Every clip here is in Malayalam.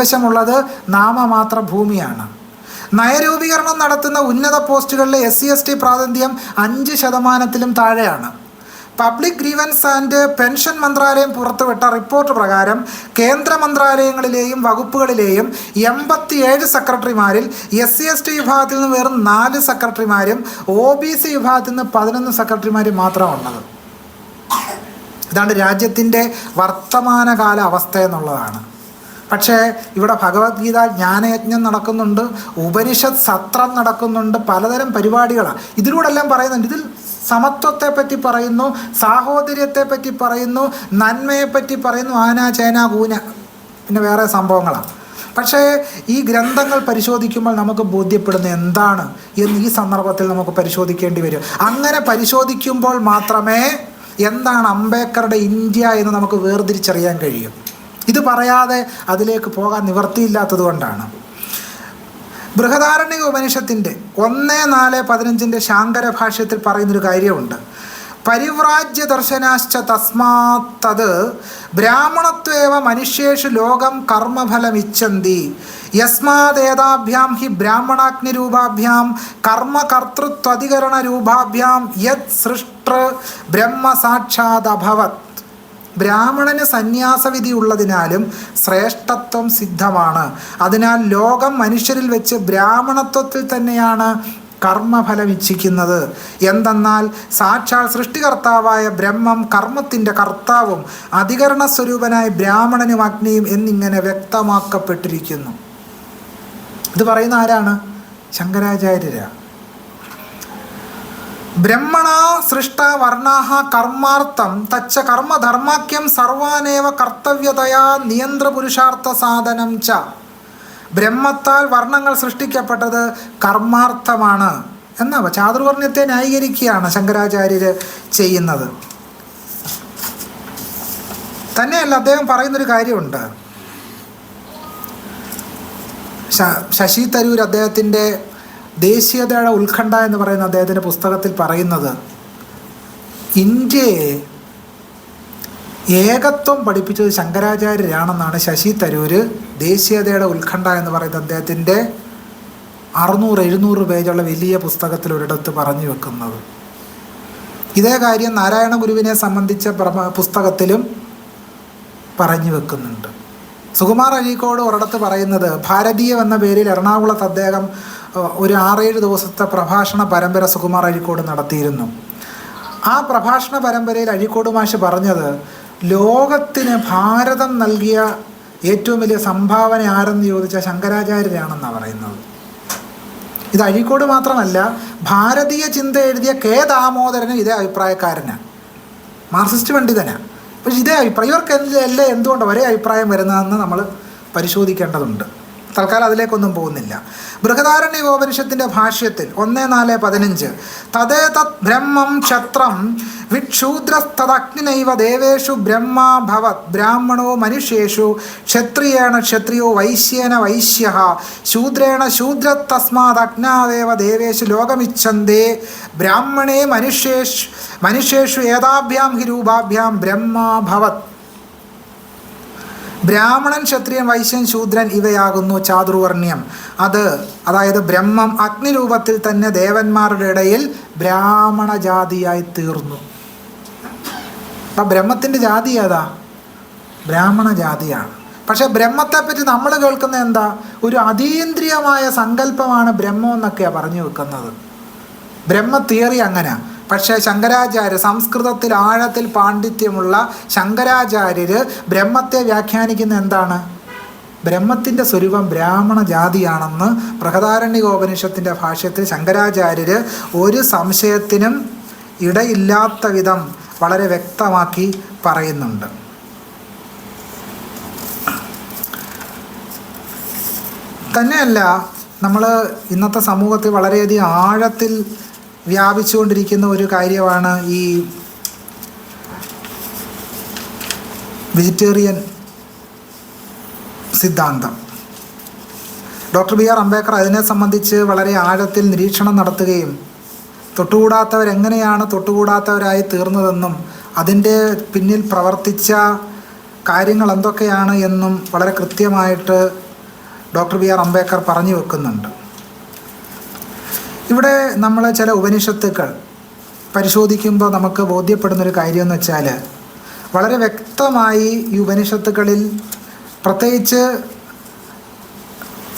കൈവശമുള്ളത് നാമമാത്ര ഭൂമിയാണ്. നയരൂപീകരണം നടത്തുന്ന ഉന്നത പോസ്റ്റുകളിലെ SC/ST പ്രാതിനിധ്യം 5% താഴെയാണ്. പബ്ലിക് ഗ്രീവൻസ് ആൻഡ് പെൻഷൻ മന്ത്രാലയം പുറത്തുവിട്ട റിപ്പോർട്ട് പ്രകാരം കേന്ദ്ര മന്ത്രാലയങ്ങളിലെയും വകുപ്പുകളിലെയും 87 സെക്രട്ടറിമാരിൽ SC/ST വിഭാഗത്തിൽ നിന്ന് വെറും 4 സെക്രട്ടറിമാരും OBC വിഭാഗത്തിൽ നിന്ന് 11 സെക്രട്ടറിമാരും മാത്രമാണുള്ളത്. ഇതാണ് രാജ്യത്തിൻ്റെ വർത്തമാനകാല അവസ്ഥ എന്നുള്ളതാണ്. പക്ഷേ ഇവിടെ ഭഗവത്ഗീത ജ്ഞാനയജ്ഞം നടക്കുന്നുണ്ട്, ഉപനിഷത്ത് സത്രം നടക്കുന്നുണ്ട്, പലതരം പരിപാടികളാണ്. ഇതിലൂടെല്ലാം പറയുന്നുണ്ട്. ഇതിൽ സമത്വത്തെപ്പറ്റി പറയുന്നു, സാഹോദര്യത്തെപ്പറ്റി പറയുന്നു, നന്മയെപ്പറ്റി പറയുന്നു, ആന ചേന കൂന, പിന്നെ വേറെ സംഭവങ്ങളാണ്. പക്ഷേ ഈ ഗ്രന്ഥങ്ങൾ പരിശോധിക്കുമ്പോൾ നമുക്ക് ബോധ്യപ്പെടുന്ന എന്താണ് എന്ന് ഈ സന്ദർഭത്തിൽ നമുക്ക് പരിശോധിക്കേണ്ടി വരും. അങ്ങനെ പരിശോധിക്കുമ്പോൾ മാത്രമേ എന്താണ് അംബേദ്കറുടെ ഇന്ത്യ എന്ന് നമുക്ക് വേർതിരിച്ചറിയാൻ കഴിയും. ഇത് പറയാതെ അതിലേക്ക് പോകാൻ നിവൃത്തിയില്ലാത്തത് കൊണ്ടാണ്. ബൃഹദാരണ്യക ഉപനിഷത്തിൻ്റെ 1:4-15 ശാങ്കര ഭാഷ്യത്തിൽ പറയുന്നൊരു കാര്യമുണ്ട്. പരിവ്രാജ്യ ദർശനാശ്ച തസ്മാത് തത് ബ്രാഹ്മണത്വേവ മനുഷ്യേഷു ലോകം കർമ്മഫലമിച്ഛന്തി യസ്മാദേതാഭ്യാം ഹി ബ്രാഹ്മണാഗ്നിരൂപാഭ്യാം കർമ്മകർത്തൃത്വധികരണരൂപാഭ്യാം യത് സൃഷ്ടൃ ബ്രഹ്മ സാക്ഷാദഭവത്. ബ്രാഹ്മണന് സന്യാസവിധി ഉള്ളതിനാലും ശ്രേഷ്ഠത്വം സിദ്ധമാണ്. അതിനാൽ ലോകം മനുഷ്യരിൽ വെച്ച് ബ്രാഹ്മണത്വത്തിൽ തന്നെയാണ് കർമ്മഫലം ഇച്ഛിക്കുന്നത്. എന്തെന്നാൽ സാക്ഷാൽ സൃഷ്ടികർത്താവായ ബ്രഹ്മം കർമ്മത്തിൻ്റെ കർത്താവും അധികരണ സ്വരൂപനായ ബ്രാഹ്മണനും അഗ്നിയും എന്നിങ്ങനെ വ്യക്തമാക്കപ്പെട്ടിരിക്കുന്നു. ഇത് പറയുന്ന ആരാണ്? ശങ്കരാചാര്യരാണ്. ബ്രഹ്മണ സൃഷ്ട വർണ്ണാഹ കർമാർത്ഥം തച്ച കർമ്മധർമാക്യം സർവാനേവ കർത്തവ്യതയാ നിയന്ത്രപുരുഷാർത്ഥ സാധനം ച. ബ്രഹ്മത്താൽ വർണ്ണങ്ങൾ സൃഷ്ടിക്കപ്പെട്ടത് കർമാർത്ഥമാണ് എന്ന ചാതുർവർണ്ണ്യത്തെ ന്യായീകരിക്കുകയാണ് ശങ്കരാചാര്യർ ചെയ്യുന്നത്. തന്നെയല്ല, അദ്ദേഹം പറയുന്നൊരു കാര്യമുണ്ട്. ശശി തരൂർ അദ്ദേഹത്തിൻ്റെ ദേശീയതയുടെ ഉത്കണ്ഠ എന്ന് പറയുന്ന അദ്ദേഹത്തിൻ്റെ പുസ്തകത്തിൽ പറയുന്നത്, ഇന്ത്യയെ ഏകത്വം പഠിപ്പിച്ചത് ശങ്കരാചാര്യരാണെന്നാണ് ശശി തരൂർ ദേശീയതയുടെ ഉത്കണ്ഠ എന്ന് പറയുന്ന അദ്ദേഹത്തിൻ്റെ 600-700 പേജുള്ള വലിയ പുസ്തകത്തിൽ ഒരിടത്ത് പറഞ്ഞു വെക്കുന്നത്. ഇതേ കാര്യം നാരായണ ഗുരുവിനെ സംബന്ധിച്ച പുസ്തകത്തിലും പറഞ്ഞു വെക്കുന്നുണ്ട്. സുകുമാർ അഴീക്കോട് ഒരിടത്ത് പറയുന്നത്, ഭാരതീയം എന്ന പേരിൽ എറണാകുളത്ത് അദ്ദേഹം ഒരു 6-7 ദിവസത്തെ പ്രഭാഷണ പരമ്പര സുകുമാർ അഴീക്കോട് നടത്തിയിരുന്നു. ആ പ്രഭാഷണ പരമ്പരയിൽ അഴീക്കോട് മാഷ് പറഞ്ഞത്, ലോകത്തിന് ഭാരതം നൽകിയ ഏറ്റവും വലിയ സംഭാവന ആരെന്ന് ചോദിച്ചാൽ ശങ്കരാചാര്യരാണെന്നാണ് പറയുന്നത്. ഇത് അഴീക്കോട് മാത്രമല്ല, ഭാരതീയ ചിന്ത എഴുതിയ കെ ദാമോദരനും ഇതേ അഭിപ്രായക്കാരനാണ്, മാർക്സിസ്റ്റ് പണ്ഡിതനാണ്. പക്ഷെ ഇതേ അഭിപ്രായം ഇവർക്കെല്ലാം എന്തുകൊണ്ട് ഒരേ അഭിപ്രായം വരുന്നതെന്ന് നമ്മൾ പരിശോധിക്കേണ്ടതുണ്ട്. തൽക്കാലം അതിലേക്കൊന്നും പോകുന്നില്ല. ബൃഹദാരണ്യകോപനിഷത്തിൻ്റെ ഭാഷ്യത്തിൽ 1:4-15 തദേ തത് ബ്രഹ്മം ക്ഷത്രം വിക്ഷൂദ്രസ്തദഗ്നിനൈവ ദേവേഷു ബ്രഹ്മാ ഭവത് ബ്രാഹ്മണോ മനുഷ്യേഷു ക്ഷത്രിയേണ ക്ഷത്രിയോ വൈശ്യേന വൈശ്യഃ ശൂദ്രേണ ശൂദ്രത്തസ്മാദഗ്നാദേവ ദേവേഷു ലോകമിച്ഛന്തേ ബ്രാഹ്മണേ മനുഷ്യേഷു ഏതാഭ്യാം ഹി രൂപാഭ്യാം ബ്രഹ്മാ ഭവത്. ബ്രാഹ്മണൻ, ക്ഷത്രിയൻ, വൈശ്യൻ, ശൂദ്രൻ ഇവയാകുന്നു ചാതുർവർണ്ണ്യം. അതായത് ബ്രഹ്മം അഗ്നിരൂപത്തിൽ തന്നെ ദേവന്മാരുടെ ഇടയിൽ ബ്രാഹ്മണ ജാതിയായി തീർന്നു. അപ്പം ബ്രഹ്മത്തിൻ്റെ ജാതി ഏതാ? ബ്രാഹ്മണ ജാതിയാണ്. പക്ഷേ ബ്രഹ്മത്തെപ്പറ്റി നമ്മൾ കേൾക്കുന്ന എന്താ? ഒരു അതീന്ദ്രിയമായ സങ്കല്പമാണ് ബ്രഹ്മം എന്നൊക്കെയാണ് പറഞ്ഞു വെക്കുന്നത്. ബ്രഹ്മ തിയറി അങ്ങനെ. പക്ഷേ ശങ്കരാചാര്യർ, സംസ്കൃതത്തിൽ ആഴത്തിൽ പാണ്ഡിത്യമുള്ള ശങ്കരാചാര്യർ ബ്രഹ്മത്തെ വ്യാഖ്യാനിക്കുന്ന എന്താണ്? ബ്രഹ്മത്തിൻ്റെ സ്വരൂപം ബ്രാഹ്മണ ജാതിയാണെന്ന് ബൃഹദാരണ്യകോപനിഷത്തിൻ്റെ ഭാഷ്യത്തിൽ ശങ്കരാചാര്യർ ഒരു സംശയത്തിനും ഇടയില്ലാത്ത വിധം വളരെ വ്യക്തമാക്കി പറയുന്നുണ്ട്. തന്നെയല്ല, നമ്മൾ ഇന്നത്തെ സമൂഹത്തിൽ വളരെയധികം ആഴത്തിൽ വ്യാപിച്ചുകൊണ്ടിരിക്കുന്ന ഒരു കാര്യമാണ് ഈ വെജിറ്റേറിയൻ സിദ്ധാന്തം. ഡോക്ടർ BR അംബേദ്കർ അതിനെ സംബന്ധിച്ച് വളരെ ആഴത്തിൽ നിരീക്ഷണം നടത്തുകയും തൊട്ടുകൂടാത്തവരെങ്ങനെയാണ് തൊട്ടുകൂടാത്തവരായി തീർന്നതെന്നും അതിൻ്റെ പിന്നിൽ പ്രവർത്തിച്ച കാര്യങ്ങൾ എന്തൊക്കെയാണ് എന്നും വളരെ കൃത്യമായിട്ട് ഡോക്ടർ ബി ആർ അംബേദ്കർ പറഞ്ഞു വെക്കുന്നുണ്ട്. ഇവിടെ നമ്മൾ ചില ഉപനിഷത്തുക്കൾ പരിശോധിക്കുമ്പോൾ നമുക്ക് ബോധ്യപ്പെടുന്നൊരു കാര്യമെന്ന് വെച്ചാൽ, വളരെ വ്യക്തമായി ഈ ഉപനിഷത്തുക്കളിൽ, പ്രത്യേകിച്ച്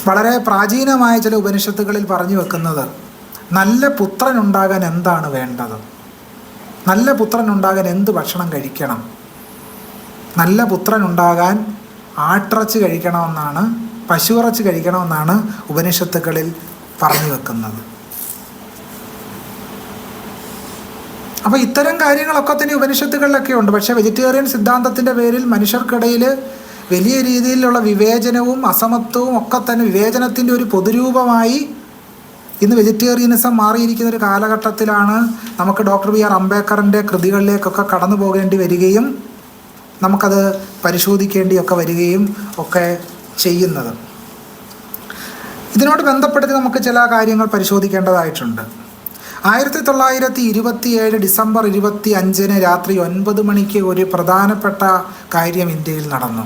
വളരെ പ്രാചീനമായ ചില ഉപനിഷത്തുക്കളിൽ പറഞ്ഞു വെക്കുന്നത്, നല്ല പുത്രനുണ്ടാകാൻ എന്താണ് വേണ്ടത്, നല്ല പുത്രനുണ്ടാകാൻ എന്ത് ഭക്ഷണം കഴിക്കണം, നല്ല പുത്രനുണ്ടാകാൻ ആട്ടിറച്ചി കഴിക്കണമെന്നാണ്, പശുവിറച്ചി കഴിക്കണമെന്നാണ് ഉപനിഷത്തുക്കളിൽ പറഞ്ഞു വെക്കുന്നത്. അപ്പോൾ ഇത്തരം കാര്യങ്ങളൊക്കെ തന്നെ ഉപനിഷത്തുകളിലൊക്കെ ഉണ്ട്. പക്ഷേ വെജിറ്റേറിയൻ സിദ്ധാന്തത്തിൻ്റെ പേരിൽ മനുഷ്യർക്കിടയിൽ വലിയ രീതിയിലുള്ള വിവേചനവും അസമത്വവും ഒക്കെ തന്നെ, വിവേചനത്തിൻ്റെ ഒരു പൊതുരൂപമായി ഇന്ന് വെജിറ്റേറിയനിസം മാറിയിരിക്കുന്ന ഒരു കാലഘട്ടത്തിലാണ് നമുക്ക് ഡോക്ടർ ബി ആർ അംബേദ്കറിൻ്റെ കൃതികളിലേക്കൊക്കെ കടന്നു പോകേണ്ടി വരികയും നമുക്കത് പരിശോധിക്കേണ്ടിയൊക്കെ വരികയും ഒക്കെ ചെയ്യുന്നത്. ഇതിനോട് ബന്ധപ്പെടുത്തി നമുക്ക് ചില കാര്യങ്ങൾ പരിശോധിക്കേണ്ടതായിട്ടുണ്ട്. 1927 ഡിസംബർ 25 രാത്രി 9 മണിക്ക് ഒരു പ്രധാനപ്പെട്ട കാര്യം ഇന്ത്യയിൽ നടന്നു.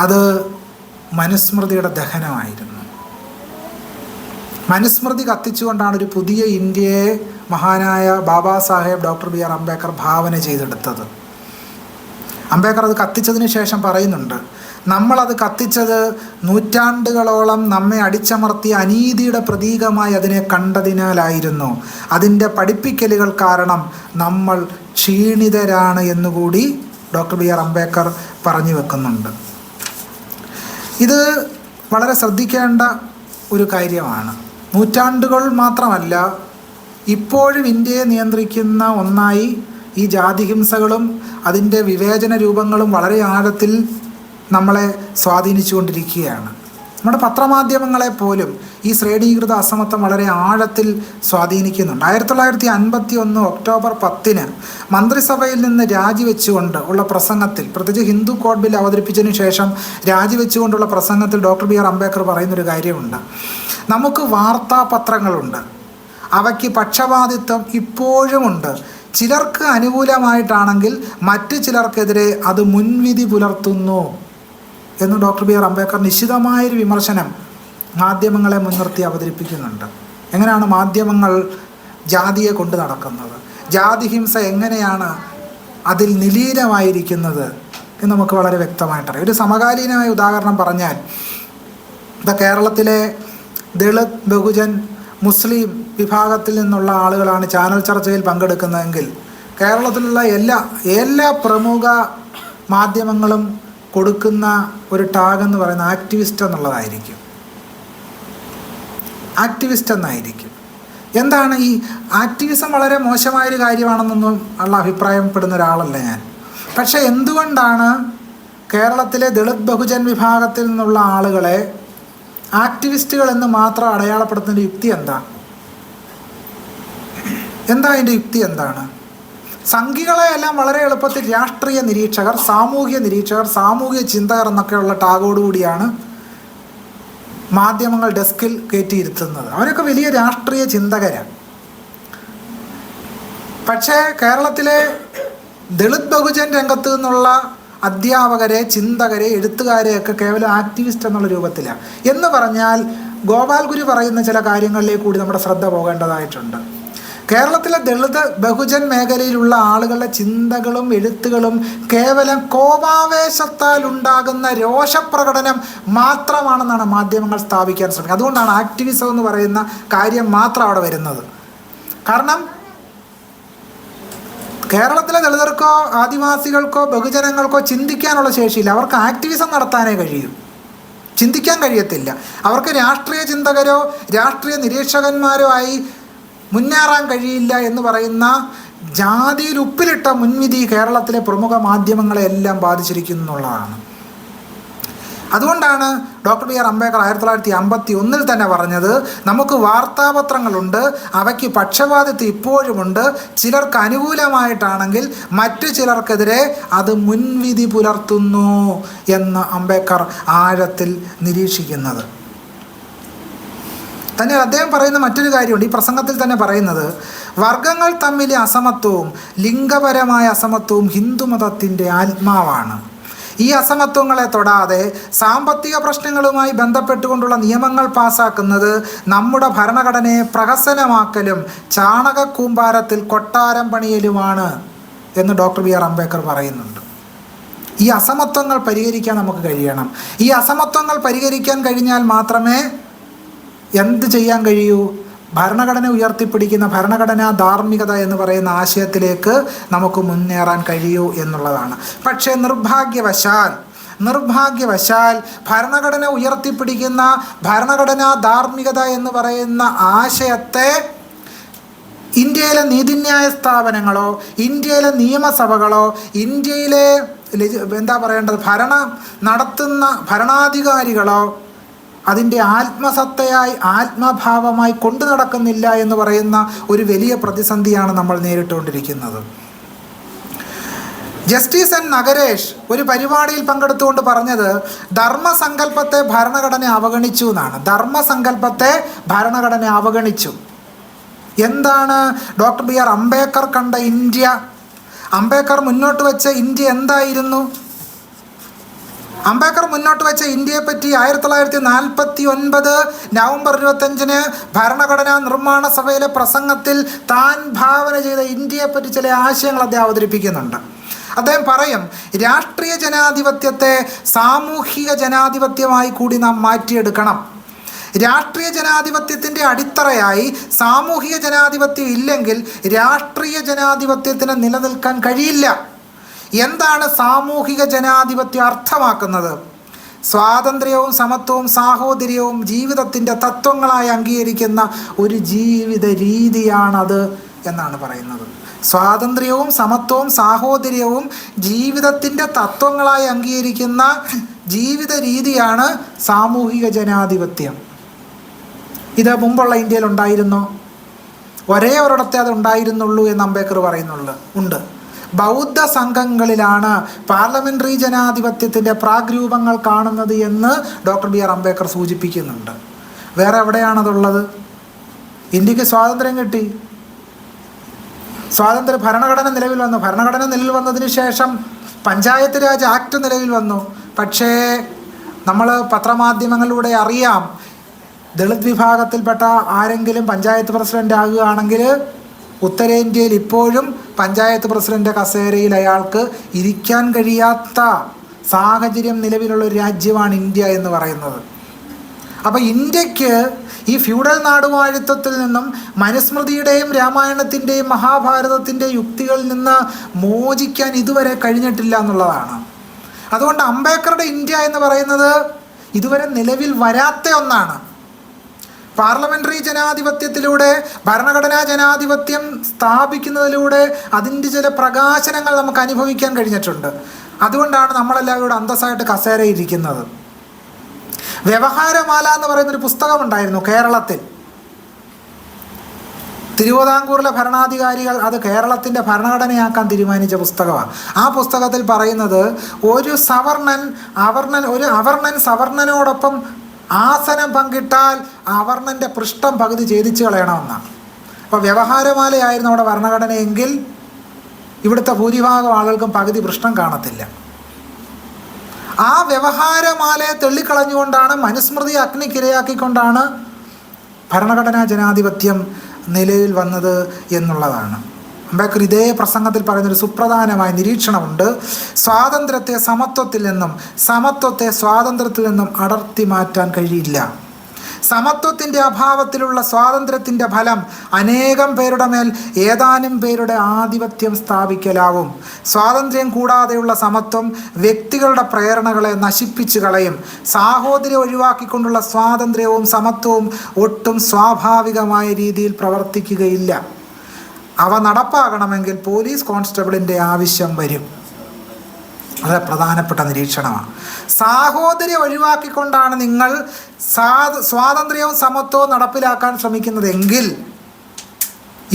അത് മനുസ്മൃതിയുടെ ദഹനമായിരുന്നു. മനുസ്മൃതി കത്തിച്ചുകൊണ്ടാണ് ഒരു പുതിയ ഇന്ത്യയെ മഹാനായ Baba Saheb doctor B R Ambedkar ഭാവന ചെയ്തെടുത്തത്. അംബേദ്കർ അത് കത്തിച്ചതിന് ശേഷം പറയുന്നുണ്ട്, നമ്മളത് കത്തിച്ചത് നൂറ്റാണ്ടുകളോളം നമ്മെ അടിച്ചമർത്തിയ അനീതിയുടെ പ്രതീകമായി അതിനെ കണ്ടതിനാലായിരുന്നു. അതിൻ്റെ പഠിപ്പിക്കലുകൾ കാരണം നമ്മൾ ക്ഷീണിതരാണ് എന്നുകൂടി ഡോക്ടർ ബി ആർ അംബേദ്കർ പറഞ്ഞു വെക്കുന്നുണ്ട്. ഇത് വളരെ ശ്രദ്ധിക്കേണ്ട ഒരു കാര്യമാണ്. നൂറ്റാണ്ടുകൾ മാത്രമല്ല, ഇപ്പോഴും ഇന്ത്യയെ നിയന്ത്രിക്കുന്ന ഒന്നായി ഈ ജാതിഹിംസകളും അതിൻ്റെ വിവേചന രൂപങ്ങളും വളരെ ആഴത്തിൽ നമ്മളെ സ്വാധീനിച്ചുകൊണ്ടിരിക്കുകയാണ്. നമ്മുടെ പത്രമാധ്യമങ്ങളെ പോലും ഈ ശ്രേണീകൃത അസമത്വം വളരെ ആഴത്തിൽ സ്വാധീനിക്കുന്നുണ്ട്. 1951 ഒക്ടോബർ 10 മന്ത്രിസഭയിൽ നിന്ന് രാജിവെച്ചുകൊണ്ട് ഉള്ള പ്രസംഗത്തിൽ, പ്രത്യേകിച്ച് ഹിന്ദു കോഡ് ബിൽ അവതരിപ്പിച്ചതിന് ശേഷം രാജിവെച്ചുകൊണ്ടുള്ള പ്രസംഗത്തിൽ ഡോക്ടർ ബി ആർ അംബേദ്കർ പറയുന്നൊരു കാര്യമുണ്ട്. നമുക്ക് വാർത്താപത്രങ്ങളുണ്ട്, അവയ്ക്ക് പക്ഷപാതിത്വം ഇപ്പോഴുമുണ്ട്. ചിലർക്ക് അനുകൂലമായിട്ടാണെങ്കിൽ മറ്റു ചിലർക്കെതിരെ അത് മുൻവിധി പുലർത്തുന്നു എന്ന് ഡോക്ടർ ബി ആർ അംബേദ്കർ നിശ്ചിതമായൊരു വിമർശനം മാധ്യമങ്ങളെ മുൻനിർത്തി അവതരിപ്പിക്കുന്നുണ്ട്. എങ്ങനെയാണ് മാധ്യമങ്ങൾ ജാതിയെ കൊണ്ട് നടക്കുന്നത്, ജാതിഹിംസ എങ്ങനെയാണ് അതിൽ നിലീനമായിരിക്കുന്നത് എന്ന് നമുക്ക് വളരെ വ്യക്തമായിട്ടറിയാം. ഒരു സമകാലീനമായ ഉദാഹരണം പറഞ്ഞാൽ, കേരളത്തിലെ ദളിത്, ബഹുജൻ, മുസ്ലിം വിഭാഗത്തിൽ നിന്നുള്ള ആളുകളാണ് ചാനൽ ചർച്ചയിൽ പങ്കെടുക്കുന്നതെങ്കിൽ കേരളത്തിലുള്ള എല്ലാ പ്രമുഖ മാധ്യമങ്ങളും കൊടുക്കുന്ന ഒരു ടാഗ് എന്ന് പറയുന്ന ആക്ടിവിസ്റ്റ് എന്നുള്ളതായിരിക്കും. ആക്ടിവിസ്റ്റ് എന്നായിരിക്കും. എന്താണ് ഈ ആക്ടിവിസം? വളരെ മോശമായൊരു കാര്യമാണെന്നൊന്നും ഉള്ള അഭിപ്രായപ്പെടുന്ന ഒരാളല്ല ഞാൻ. പക്ഷേ എന്തുകൊണ്ടാണ് കേരളത്തിലെ ദളിത്, ബഹുജൻ വിഭാഗത്തിൽ നിന്നുള്ള ആളുകളെ ആക്ടിവിസ്റ്റുകൾ എന്ന് മാത്രം അടയാളപ്പെടുത്തുന്ന യുക്തി എന്താണ്? അതിൻ്റെ യുക്തി എന്താണ്? സംഘികളെയെല്ലാം വളരെ എളുപ്പത്തിൽ രാഷ്ട്രീയ നിരീക്ഷകർ, സാമൂഹിക നിരീക്ഷകർ, സാമൂഹിക ചിന്തകർ എന്നൊക്കെയുള്ള ടാഗോടുകൂടിയാണ് മാധ്യമങ്ങൾ ഡെസ്കിൽ കയറ്റിയിരുത്തുന്നത്. അവരൊക്കെ വലിയ രാഷ്ട്രീയ ചിന്തകരാണ്. പക്ഷേ കേരളത്തിലെ ദളിത്, ബഹുജൻ രംഗത്ത് നിന്നുള്ള അധ്യാപകരെ, ചിന്തകരെ, എഴുത്തുകാരെയൊക്കെ കേവലം ആക്ടിവിസ്റ്റ് എന്നുള്ള രൂപത്തിലാണ്. എന്ന് പറഞ്ഞാൽ ഗോപാൽ ഗുരു പറയുന്ന ചില കാര്യങ്ങളിലേക്ക് കൂടി നമ്മുടെ ശ്രദ്ധ പോകേണ്ടതായിട്ടുണ്ട്. കേരളത്തിലെ ദളിത്, ബഹുജൻ മേഖലയിലുള്ള ആളുകളുടെ ചിന്തകളും എഴുത്തുകളും കേവലം കോപാവേശത്താൽ ഉണ്ടാകുന്ന രോഷപ്രകടനം മാത്രമാണെന്നാണ് മാധ്യമങ്ങൾ സ്ഥാപിക്കാൻ ശ്രമിക്കുന്നത്. അതുകൊണ്ടാണ് ആക്ടിവിസം എന്ന് പറയുന്ന കാര്യം മാത്രം അവിടെ വരുന്നത്. കാരണം കേരളത്തിലെ ദളിതർക്കോ ആദിവാസികൾക്കോ ബഹുജനങ്ങൾക്കോ ചിന്തിക്കാനുള്ള ശേഷിയില്ല. അവർക്ക് ആക്ടിവിസം നടത്താനേ കഴിയൂ, ചിന്തിക്കാൻ കഴിയത്തില്ല. അവർക്ക് രാഷ്ട്രീയ ചിന്തകരോ രാഷ്ട്രീയ നിരീക്ഷകന്മാരോ ആയി മുന്നേറാൻ കഴിയില്ല എന്ന് പറയുന്ന ജാതിയിൽ ഉപ്പിലിട്ട മുൻവിധി കേരളത്തിലെ പ്രമുഖ മാധ്യമങ്ങളെ എല്ലാം ബാധിച്ചിരിക്കുന്നു എന്നുള്ളതാണ്. അതുകൊണ്ടാണ് ഡോക്ടർ ബി ആർ അംബേദ്കർ 1951 തന്നെ പറഞ്ഞത്, നമുക്ക് വാർത്താപത്രങ്ങളുണ്ട്, അവയ്ക്ക് പക്ഷപാതിത്വം ഇപ്പോഴുമുണ്ട്. ചിലർക്ക് അനുകൂലമായിട്ടാണെങ്കിൽ മറ്റു ചിലർക്കെതിരെ അത് മുൻവിധി പുലർത്തുന്നു എന്ന് അംബേദ്കർ ആഴത്തിൽ നിരീക്ഷിക്കുന്നത്. തന്നെ അദ്ദേഹം പറയുന്ന മറ്റൊരു കാര്യമുണ്ട്, ഈ പ്രസംഗത്തിൽ തന്നെ പറയുന്നത്, വർഗങ്ങൾ തമ്മിലെ അസമത്വവും ലിംഗപരമായ അസമത്വവും ഹിന്ദുമതത്തിൻ്റെ ആത്മാവാണ്. ഈ അസമത്വങ്ങളെ തൊടാതെ സാമ്പത്തിക പ്രശ്നങ്ങളുമായി ബന്ധപ്പെട്ടുകൊണ്ടുള്ള നിയമങ്ങൾ പാസാക്കുന്നത് നമ്മുടെ ഭരണഘടനയെ പ്രഹസനമാക്കലും ചാണകക്കൂമ്പാരത്തിൽ കൊട്ടാരം പണിയലുമാണ് എന്ന് ഡോക്ടർ ബി ആർ അംബേദ്കർ പറയുന്നുണ്ട്. ഈ അസമത്വങ്ങൾ പരിഹരിക്കാൻ നമുക്ക് കഴിയണം. ഈ അസമത്വങ്ങൾ പരിഹരിക്കാൻ കഴിഞ്ഞാൽ മാത്രമേ എന്ത് ചെയ്യാൻ കഴിയൂ? ഭരണഘടന ഉയർത്തിപ്പിടിക്കുന്ന ഭരണഘടനാ ധാർമ്മികത എന്ന് പറയുന്ന ആശയത്തിലേക്ക് നമുക്ക് മുന്നേറാൻ കഴിയൂ എന്നുള്ളതാണ്. പക്ഷേ നിർഭാഗ്യവശാൽ ഭരണഘടന ഉയർത്തിപ്പിടിക്കുന്ന ഭരണഘടനാ ധാർമ്മികത എന്ന് പറയുന്ന ആശയത്തെ ഇന്ത്യയിലെ നീതിന്യായ സ്ഥാപനങ്ങളോ ഇന്ത്യയിലെ നിയമസഭകളോ ഇന്ത്യയിലെ ഭരണം നടത്തുന്ന ഭരണാധികാരികളോ അതിൻ്റെ ആത്മസത്തയായി ആത്മഭാവമായി കൊണ്ടു നടക്കുന്നില്ല എന്ന് പറയുന്ന ഒരു വലിയ പ്രതിസന്ധിയാണ് നമ്മൾ നേരിട്ടുകൊണ്ടിരിക്കുന്നത്. ജസ്റ്റിസ് എൻ നഗരേഷ് ഒരു പരിപാടിയിൽ പങ്കെടുത്തുകൊണ്ട് പറഞ്ഞത് ധർമ്മസങ്കല്പത്തെ ഭരണഘടന അവഗണിച്ചു എന്നാണ്. ധർമ്മസങ്കല്പത്തെ ഭരണഘടന അവഗണിച്ചു. എന്താണ് ഡോക്ടർ ബി ആർ അംബേദ്കർ കണ്ട ഇന്ത്യ? അംബേദ്കർ മുന്നോട്ട് വെച്ച ഇന്ത്യ എന്തായിരുന്നു? അംബേദ്കർ മുന്നോട്ട് വെച്ച ഇന്ത്യയെപ്പറ്റി 1949 നവംബർ 25 ഭരണഘടനാ നിർമ്മാണ സഭയിലെ പ്രസംഗത്തിൽ താൻ ഭാവന ചെയ്ത ഇന്ത്യയെപ്പറ്റി ചില ആശയങ്ങൾ അദ്ദേഹം അവതരിപ്പിക്കുന്നുണ്ട്. അദ്ദേഹം പറയും, രാഷ്ട്രീയ ജനാധിപത്യത്തെ സാമൂഹിക ജനാധിപത്യമായി കൂടി നാം മാറ്റിയെടുക്കണം. രാഷ്ട്രീയ ജനാധിപത്യത്തിൻ്റെ അടിത്തറയായി സാമൂഹിക ജനാധിപത്യം ഇല്ലെങ്കിൽ രാഷ്ട്രീയ ജനാധിപത്യത്തിന് നിലനിൽക്കാൻ കഴിയില്ല. എന്താണ് സാമൂഹിക ജനാധിപത്യം അർത്ഥമാക്കുന്നത്? സ്വാതന്ത്ര്യവും സമത്വവും സാഹോദര്യവും ജീവിതത്തിൻ്റെ തത്വങ്ങളായി അംഗീകരിക്കുന്ന ഒരു ജീവിത രീതിയാണത് എന്നാണ് പറയുന്നത്. സ്വാതന്ത്ര്യവും സമത്വവും സാഹോദര്യവും ജീവിതത്തിൻ്റെ തത്വങ്ങളായി അംഗീകരിക്കുന്ന ജീവിത രീതിയാണ് സാമൂഹിക ജനാധിപത്യം. ഇത് മുമ്പുള്ള ഇന്ത്യയിൽ ഉണ്ടായിരുന്നോ? ഒരേ ഒരിടത്തെ അത് ഉണ്ടായിരുന്നുള്ളൂ എന്ന് അംബേദ്കർ ഉണ്ട്. ബൗദ്ധ സംഘങ്ങളിലാണ് പാർലമെൻ്ററി ജനാധിപത്യത്തിൻ്റെ പ്രാഗ്രൂപങ്ങൾ കാണുന്നത് എന്ന് ഡോക്ടർ ബി ആർ അംബേദ്കർ സൂചിപ്പിക്കുന്നുണ്ട്. വേറെ എവിടെയാണതുള്ളത്? ഇന്ത്യക്ക് സ്വാതന്ത്ര്യം കിട്ടി, ഭരണഘടന നിലവിൽ വന്നു. ഭരണഘടന നിലവിൽ വന്നതിന് ശേഷം പഞ്ചായത്ത് രാജ് ആക്ട് നിലവിൽ വന്നു. പക്ഷേ നമ്മൾ പത്രമാധ്യമങ്ങളിലൂടെ അറിയാം, ദളിത് വിഭാഗത്തിൽപ്പെട്ട ആരെങ്കിലും പഞ്ചായത്ത് പ്രസിഡൻ്റ് ആകുകയാണെങ്കിൽ ഉത്തരേന്ത്യയിൽ ഇപ്പോഴും പഞ്ചായത്ത് പ്രസിഡൻ്റ് കസേരയിൽ അയാൾക്ക് ഇരിക്കാൻ കഴിയാത്ത സാഹചര്യം നിലവിലുള്ളൊരു രാജ്യമാണ് ഇന്ത്യ എന്ന് പറയുന്നത്. അപ്പോൾ ഇന്ത്യക്ക് ഈ ഫ്യൂഡൽ നാടുവാഴിത്വത്തിൽ നിന്നും മനുസ്മൃതിയുടെയും രാമായണത്തിൻ്റെയും മഹാഭാരതത്തിൻ്റെയും യുക്തികളിൽ നിന്ന് മോചിക്കാൻ ഇതുവരെ കഴിഞ്ഞിട്ടില്ല എന്നുള്ളതാണ്. അതുകൊണ്ട് അംബേദ്കറുടെ ഇന്ത്യ എന്ന് പറയുന്നത് ഇതുവരെ നിലവിൽ വരാത്ത ഒന്നാണ്. പാർലമെൻ്ററി ജനാധിപത്യത്തിലൂടെ ഭരണഘടനാ ജനാധിപത്യം സ്ഥാപിക്കുന്നതിലൂടെ അതിൻ്റെ ചില പ്രകാശനങ്ങൾ നമുക്ക് അനുഭവിക്കാൻ കഴിഞ്ഞിട്ടുണ്ട്. അതുകൊണ്ടാണ് നമ്മളെല്ലാവരും ഇവിടെ അന്തസ്സായിട്ട് കസേരയിരിക്കുന്നത്. വ്യവഹാരമാല എന്ന് പറയുന്നൊരു പുസ്തകമുണ്ടായിരുന്നു കേരളത്തിൽ. തിരുവിതാംകൂറിലെ ഭരണാധികാരികൾ അത് കേരളത്തിൻ്റെ ഭരണഘടനയാക്കാൻ തീരുമാനിച്ച പുസ്തകമാണ്. ആ പുസ്തകത്തിൽ പറയുന്നത് ഒരു അവർണൻ സവർണനോടൊപ്പം ആസനം പങ്കിട്ടാൽ അവർണൻ്റെ പൃഷ്ഠം പകുതി ഛേദിച്ച് കളയണമെന്നാണ്. അപ്പോൾ വ്യവഹാരമാലയായിരുന്നു അവിടെ ഭരണഘടനയെങ്കിൽ ഇവിടുത്തെ ഭൂരിഭാഗം ആളുകൾക്കും പകുതി പൃഷ്ഠം കാണത്തില്ല. ആ വ്യവഹാരമാലയെ തള്ളിക്കളഞ്ഞുകൊണ്ടാണ്, മനുസ്മൃതി അഗ്നിക്കിരയാക്കിക്കൊണ്ടാണ് ഭരണഘടനാ ജനാധിപത്യം നിലവിൽ വന്നത് എന്നുള്ളതാണ്. അംബേദ്കർ ഇതേ പ്രസംഗത്തിൽ പറയുന്നൊരു സുപ്രധാനമായ നിരീക്ഷണമുണ്ട്. സ്വാതന്ത്ര്യത്തെ സമത്വത്തിൽ നിന്നും സമത്വത്തെ സ്വാതന്ത്ര്യത്തിൽ നിന്നും അടർത്തി മാറ്റാൻ കഴിയില്ല. സമത്വത്തിൻ്റെ അഭാവത്തിലുള്ള സ്വാതന്ത്ര്യത്തിൻ്റെ ഫലം അനേകം പേരുടെ മേൽ ഏതാനും പേരുടെ ആധിപത്യം സ്ഥാപിക്കലാവും. സ്വാതന്ത്ര്യം കൂടാതെയുള്ള സമത്വം വ്യക്തികളുടെ പ്രേരണകളെ നശിപ്പിച്ചു കളയും. സാഹോദര്യം ഒഴിവാക്കിക്കൊണ്ടുള്ള സ്വാതന്ത്ര്യവും സമത്വവും ഒട്ടും സ്വാഭാവികമായ രീതിയിൽ പ്രവർത്തിക്കുകയില്ല. അവ നടപ്പാകണമെങ്കിൽ പോലീസ് കോൺസ്റ്റബിളിൻ്റെ ആവശ്യം വരും. വളരെ പ്രധാനപ്പെട്ട നിരീക്ഷണമാണ്. സാഹോദര്യം ഒഴിവാക്കിക്കൊണ്ടാണ് നിങ്ങൾ സ്വാതന്ത്ര്യവും സമത്വവും നടപ്പിലാക്കാൻ ശ്രമിക്കുന്നതെങ്കിൽ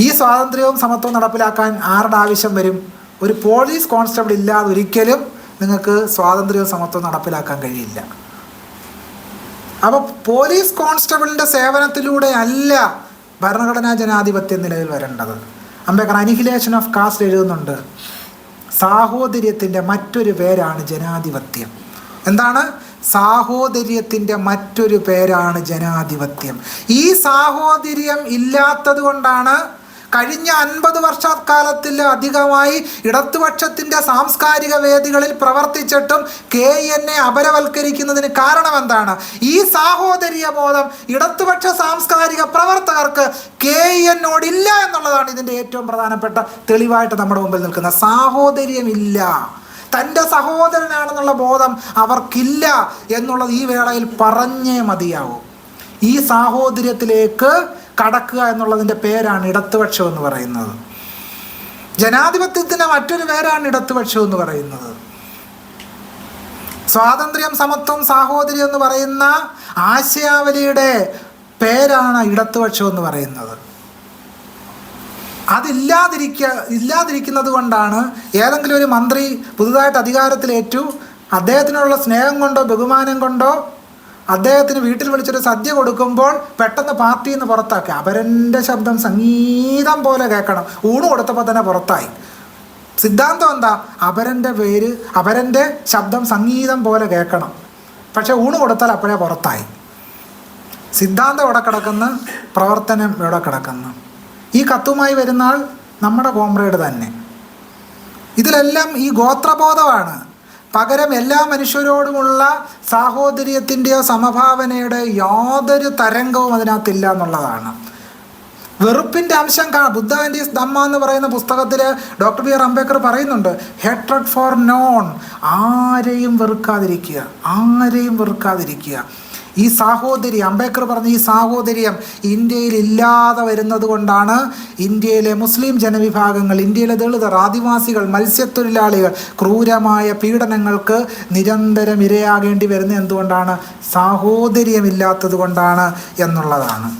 ഈ സ്വാതന്ത്ര്യവും സമത്വവും നടപ്പിലാക്കാൻ ആരുടെ ആവശ്യം വരും? ഒരു പോലീസ് കോൺസ്റ്റബിൾ ഇല്ലാതെ ഒരിക്കലും നിങ്ങൾക്ക് സ്വാതന്ത്ര്യവും സമത്വവും നടപ്പിലാക്കാൻ കഴിയില്ല. അപ്പോൾ പോലീസ് കോൺസ്റ്റബിളിൻ്റെ സേവനത്തിലൂടെ അല്ല ഭരണഘടനാ ജനാധിപത്യം നിലവിൽ വരേണ്ടത്. അംബേദ്കർ അനിഹിലേഷൻ ഓഫ് കാസ്റ്റ് എഴുതുന്നുണ്ട്. സാഹോദര്യത്തിൻ്റെ മറ്റൊരു പേരാണ് ജനാധിപത്യം. എന്താണ്? സാഹോദര്യത്തിൻ്റെ മറ്റൊരു പേരാണ് ജനാധിപത്യം. ഈ സാഹോദര്യം ഇല്ലാത്തത് കൊണ്ടാണ് കഴിഞ്ഞ 50 വർഷക്കാലത്തിൽ അധികമായി ഇടതുപക്ഷത്തിൻ്റെ സാംസ്കാരിക വേദികളിൽ പ്രവർത്തിച്ചിട്ടും KNനെ അപരവൽക്കരിക്കുന്നതിന് കാരണം എന്താണ്? ഈ സാഹോദര്യ ബോധം ഇടതുപക്ഷ സാംസ്കാരിക പ്രവർത്തകർക്ക് KNനോടില്ല എന്നുള്ളതാണ് ഇതിൻ്റെ ഏറ്റവും പ്രധാനപ്പെട്ട തെളിവായിട്ട് നമ്മുടെ മുമ്പിൽ നിൽക്കുന്ന. സാഹോദര്യമില്ല, തൻ്റെ സഹോദരനാണെന്നുള്ള ബോധം അവർക്കില്ല എന്നുള്ളത് ഈ വേളയിൽ പറഞ്ഞേ മതിയാവും. ഈ സാഹോദര്യത്തിലേക്ക് കടക്കുക എന്നുള്ളതിൻ്റെ പേരാണ് ഇടതുപക്ഷം എന്ന് പറയുന്നത്. ജനാധിപത്യത്തിൻ്റെ മറ്റൊരു പേരാണ് ഇടതുപക്ഷം എന്ന് പറയുന്നത്. സ്വാതന്ത്ര്യം, സമത്വം, സാഹോദര്യം എന്ന് പറയുന്ന ആശയാവലിയുടെ പേരാണ് ഇടതുപക്ഷം എന്ന് പറയുന്നത്. ഇല്ലാതിരിക്കുന്നത് കൊണ്ടാണ് ഏതെങ്കിലും ഒരു മന്ത്രി പുതുതായിട്ട് അധികാരത്തിലേറ്റു, അദ്ദേഹത്തിനുള്ള സ്നേഹം കൊണ്ടോ ബഹുമാനം കൊണ്ടോ അദ്ദേഹത്തിന് വീട്ടിൽ വിളിച്ചൊരു സദ്യ കൊടുക്കുമ്പോൾ പെട്ടെന്ന് പാർട്ടിയിൽ നിന്ന് പുറത്താക്കി. അപരൻ്റെ ശബ്ദം സംഗീതം പോലെ കേൾക്കണം. ഊണ് കൊടുത്തപ്പോൾ തന്നെ പുറത്തായി. സിദ്ധാന്തം എന്താ? അപരൻ്റെ ശബ്ദം സംഗീതം പോലെ കേൾക്കണം, പക്ഷെ ഊണ് കൊടുത്താൽ അപ്പോഴേ പുറത്തായി. സിദ്ധാന്തം എവിടെ കിടക്കുന്നു? പ്രവർത്തനം എവിടെ കിടക്കുന്നു? ഈ കത്തുമായി വരുന്നാൾ നമ്മുടെ കോമ്രേഡ് തന്നെ. ഇതിലെല്ലാം ഈ ഗോത്രബോധമാണ്. പകരം എല്ലാ മനുഷ്യരോടുമുള്ള സാഹോദര്യത്തിൻ്റെയോ സമഭാവനയുടെ യാതൊരു തരംഗവും അതിനകത്തില്ല എന്നുള്ളതാണ്. വെറുപ്പിൻ്റെ അംശം ബുദ്ധ ആൻഡ് ഹിസ് ധമ്മ എന്ന് പറയുന്ന പുസ്തകത്തിൽ ഡോക്ടർ BR അംബേദ്കർ പറയുന്നുണ്ട്, ഹേട്രഡ് ഫോർ നോൺ. ആരെയും വെറുക്കാതിരിക്കുക. ഈ സാഹോദര്യം, അംബേദ്കർ പറഞ്ഞ ഈ സാഹോദര്യം ഇന്ത്യയിൽ ഇല്ലാതെ വരുന്നത് കൊണ്ടാണ് ഇന്ത്യയിലെ മുസ്ലിം ജനവിഭാഗങ്ങൾ, ഇന്ത്യയിലെ ദളിതർ, ആദിവാസികൾ, മത്സ്യത്തൊഴിലാളികൾ ക്രൂരമായ പീഡനങ്ങൾക്ക് നിരന്തരം ഇരയാകേണ്ടി വരുന്നത്. എന്തുകൊണ്ടാണ്? സാഹോദര്യമില്ലാത്തത് കൊണ്ടാണ് എന്നുള്ളതാണ്.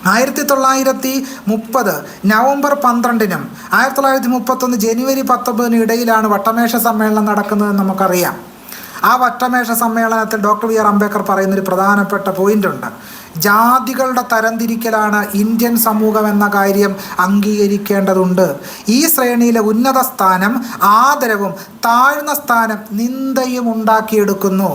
1930 നവംബർ 12-നും 1931 ജനുവരി 19-നും ഇടയിലാണ് വട്ടമേശ സമ്മേളനം നടക്കുന്നതെന്ന് നമുക്കറിയാം. ആ വട്ടമേശ സമ്മേളനത്തിൽ ഡോക്ടർ BR അംബേദ്കർ പറയുന്നൊരു പ്രധാനപ്പെട്ട പോയിൻ്റുണ്ട്. ജാതികളുടെ തരംതിരിക്കലാണ് ഇന്ത്യൻ സമൂഹം എന്ന കാര്യം അംഗീകരിക്കേണ്ടതുണ്ട്. ഈ ശ്രേണിയിലെ ഉന്നത സ്ഥാനം ആദരവും താഴ്ന്ന സ്ഥാനം നിന്ദയും ഉണ്ടാക്കിയെടുക്കുന്നു.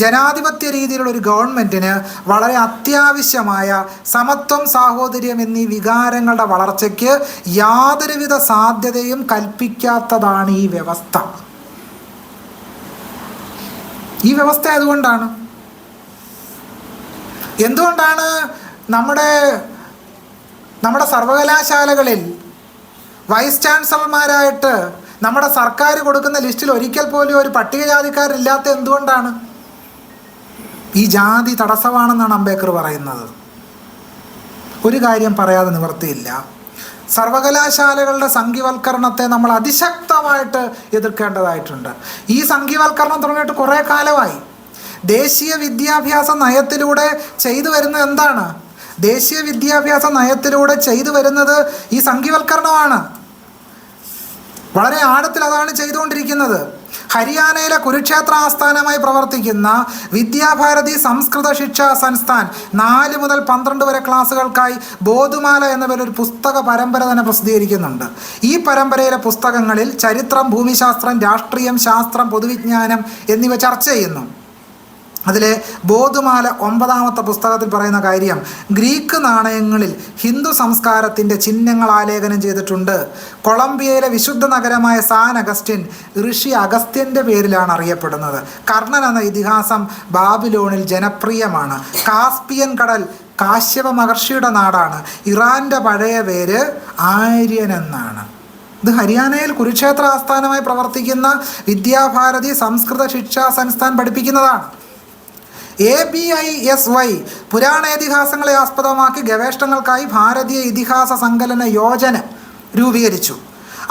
ജനാധിപത്യ രീതിയിലുള്ള ഒരു ഗവൺമെൻറ്റിന് വളരെ അത്യാവശ്യമായ സമത്വം, സാഹോദര്യം എന്നീ വികാരങ്ങളുടെ വളർച്ചയ്ക്ക് യാതൊരുവിധ സാധ്യതയും കൽപ്പിക്കാത്തതാണ് ഈ വ്യവസ്ഥ. ഈ വ്യവസ്ഥ എന്തുകൊണ്ടാണ് നമ്മുടെ സർവകലാശാലകളിൽ വൈസ് ചാൻസലർമാരായിട്ട് നമ്മുടെ സർക്കാർ കൊടുക്കുന്ന ലിസ്റ്റിൽ ഒരിക്കൽ പോലും ഒരു പട്ടികജാതിക്കാരില്ലാത്ത എന്തുകൊണ്ടാണ്? ഈ ജാതി തടസ്സമാണെന്നാണ് അംബേദ്കർ പറയുന്നത്. ഒരു കാര്യം പറയാതെ നിവൃത്തിയില്ല. സർവകലാശാലകളുടെ സംഘീവൽക്കരണത്തെ നമ്മൾ അതിശക്തമായിട്ട് എതിർക്കേണ്ടതായിട്ടുണ്ട്. ഈ സംഘീവൽക്കരണം തുടങ്ങിയിട്ട് കുറേ കാലമായി. ദേശീയ വിദ്യാഭ്യാസ നയത്തിലൂടെ ചെയ്തു വരുന്നത് എന്താണ്? ദേശീയ വിദ്യാഭ്യാസ നയത്തിലൂടെ ചെയ്തു വരുന്നത് ഈ സംഘീവൽക്കരണമാണ്. വളരെ ആഴത്തിൽ അതാണ് ചെയ്തുകൊണ്ടിരിക്കുന്നത്. ഹരിയാനയിലെ കുരുക്ഷേത്ര ആസ്ഥാനമായി പ്രവർത്തിക്കുന്ന വിദ്യാഭാരതി സംസ്കൃത ശിക്ഷാ സംസ്ഥാൻ 4 മുതൽ 12 വരെ ക്ലാസ്സുകൾക്കായി ബോധുമാല എന്ന പേരിൽ ഒരു പുസ്തക പരമ്പര തന്നെ പ്രസിദ്ധീകരിക്കുന്നുണ്ട്. ഈ പരമ്പരയിലെ പുസ്തകങ്ങളിൽ ചരിത്രം, ഭൂമിശാസ്ത്രം, രാഷ്ട്രീയം, ശാസ്ത്രം, പൊതുവിജ്ഞാനം എന്നിവ ചർച്ച ചെയ്യുന്നു. അതിലെ ബോധുമാല 9ാമത്തെ പുസ്തകത്തിൽ പറയുന്ന കാര്യം, ഗ്രീക്ക് നാണയങ്ങളിൽ ഹിന്ദു സംസ്കാരത്തിൻ്റെ ചിഹ്നങ്ങൾ ആലേഖനം ചെയ്തിട്ടുണ്ട്. കൊളംബിയയിലെ വിശുദ്ധ നഗരമായ സാൻ അഗസ്റ്റിൻ ഋഷി അഗസ്ത്യൻ്റെ പേരിലാണ് അറിയപ്പെടുന്നത്. കർണൻ എന്ന ഇതിഹാസം ബാബിലോണിൽ ജനപ്രിയമാണ്. കാസ്പിയൻ കടൽ കാശ്യപ മഹർഷിയുടെ നാടാണ്. ഇറാൻ്റെ പഴയ പേര് ആര്യൻ എന്നാണ്. ഇത് ഹരിയാനയിൽ കുരുക്ഷേത്ര ആസ്ഥാനമായി പ്രവർത്തിക്കുന്ന വിദ്യാഭാരതി സംസ്കൃത ശിക്ഷാ സംസ്ഥാൻ പഠിപ്പിക്കുന്നതാണ്. ABISY പുരാണേതിഹാസങ്ങളെ ആസ്പദമാക്കി ഗവേഷണങ്ങൾക്കായി ഭാരതീയ ഇതിഹാസ സങ്കലന യോജന രൂപീകരിച്ചു.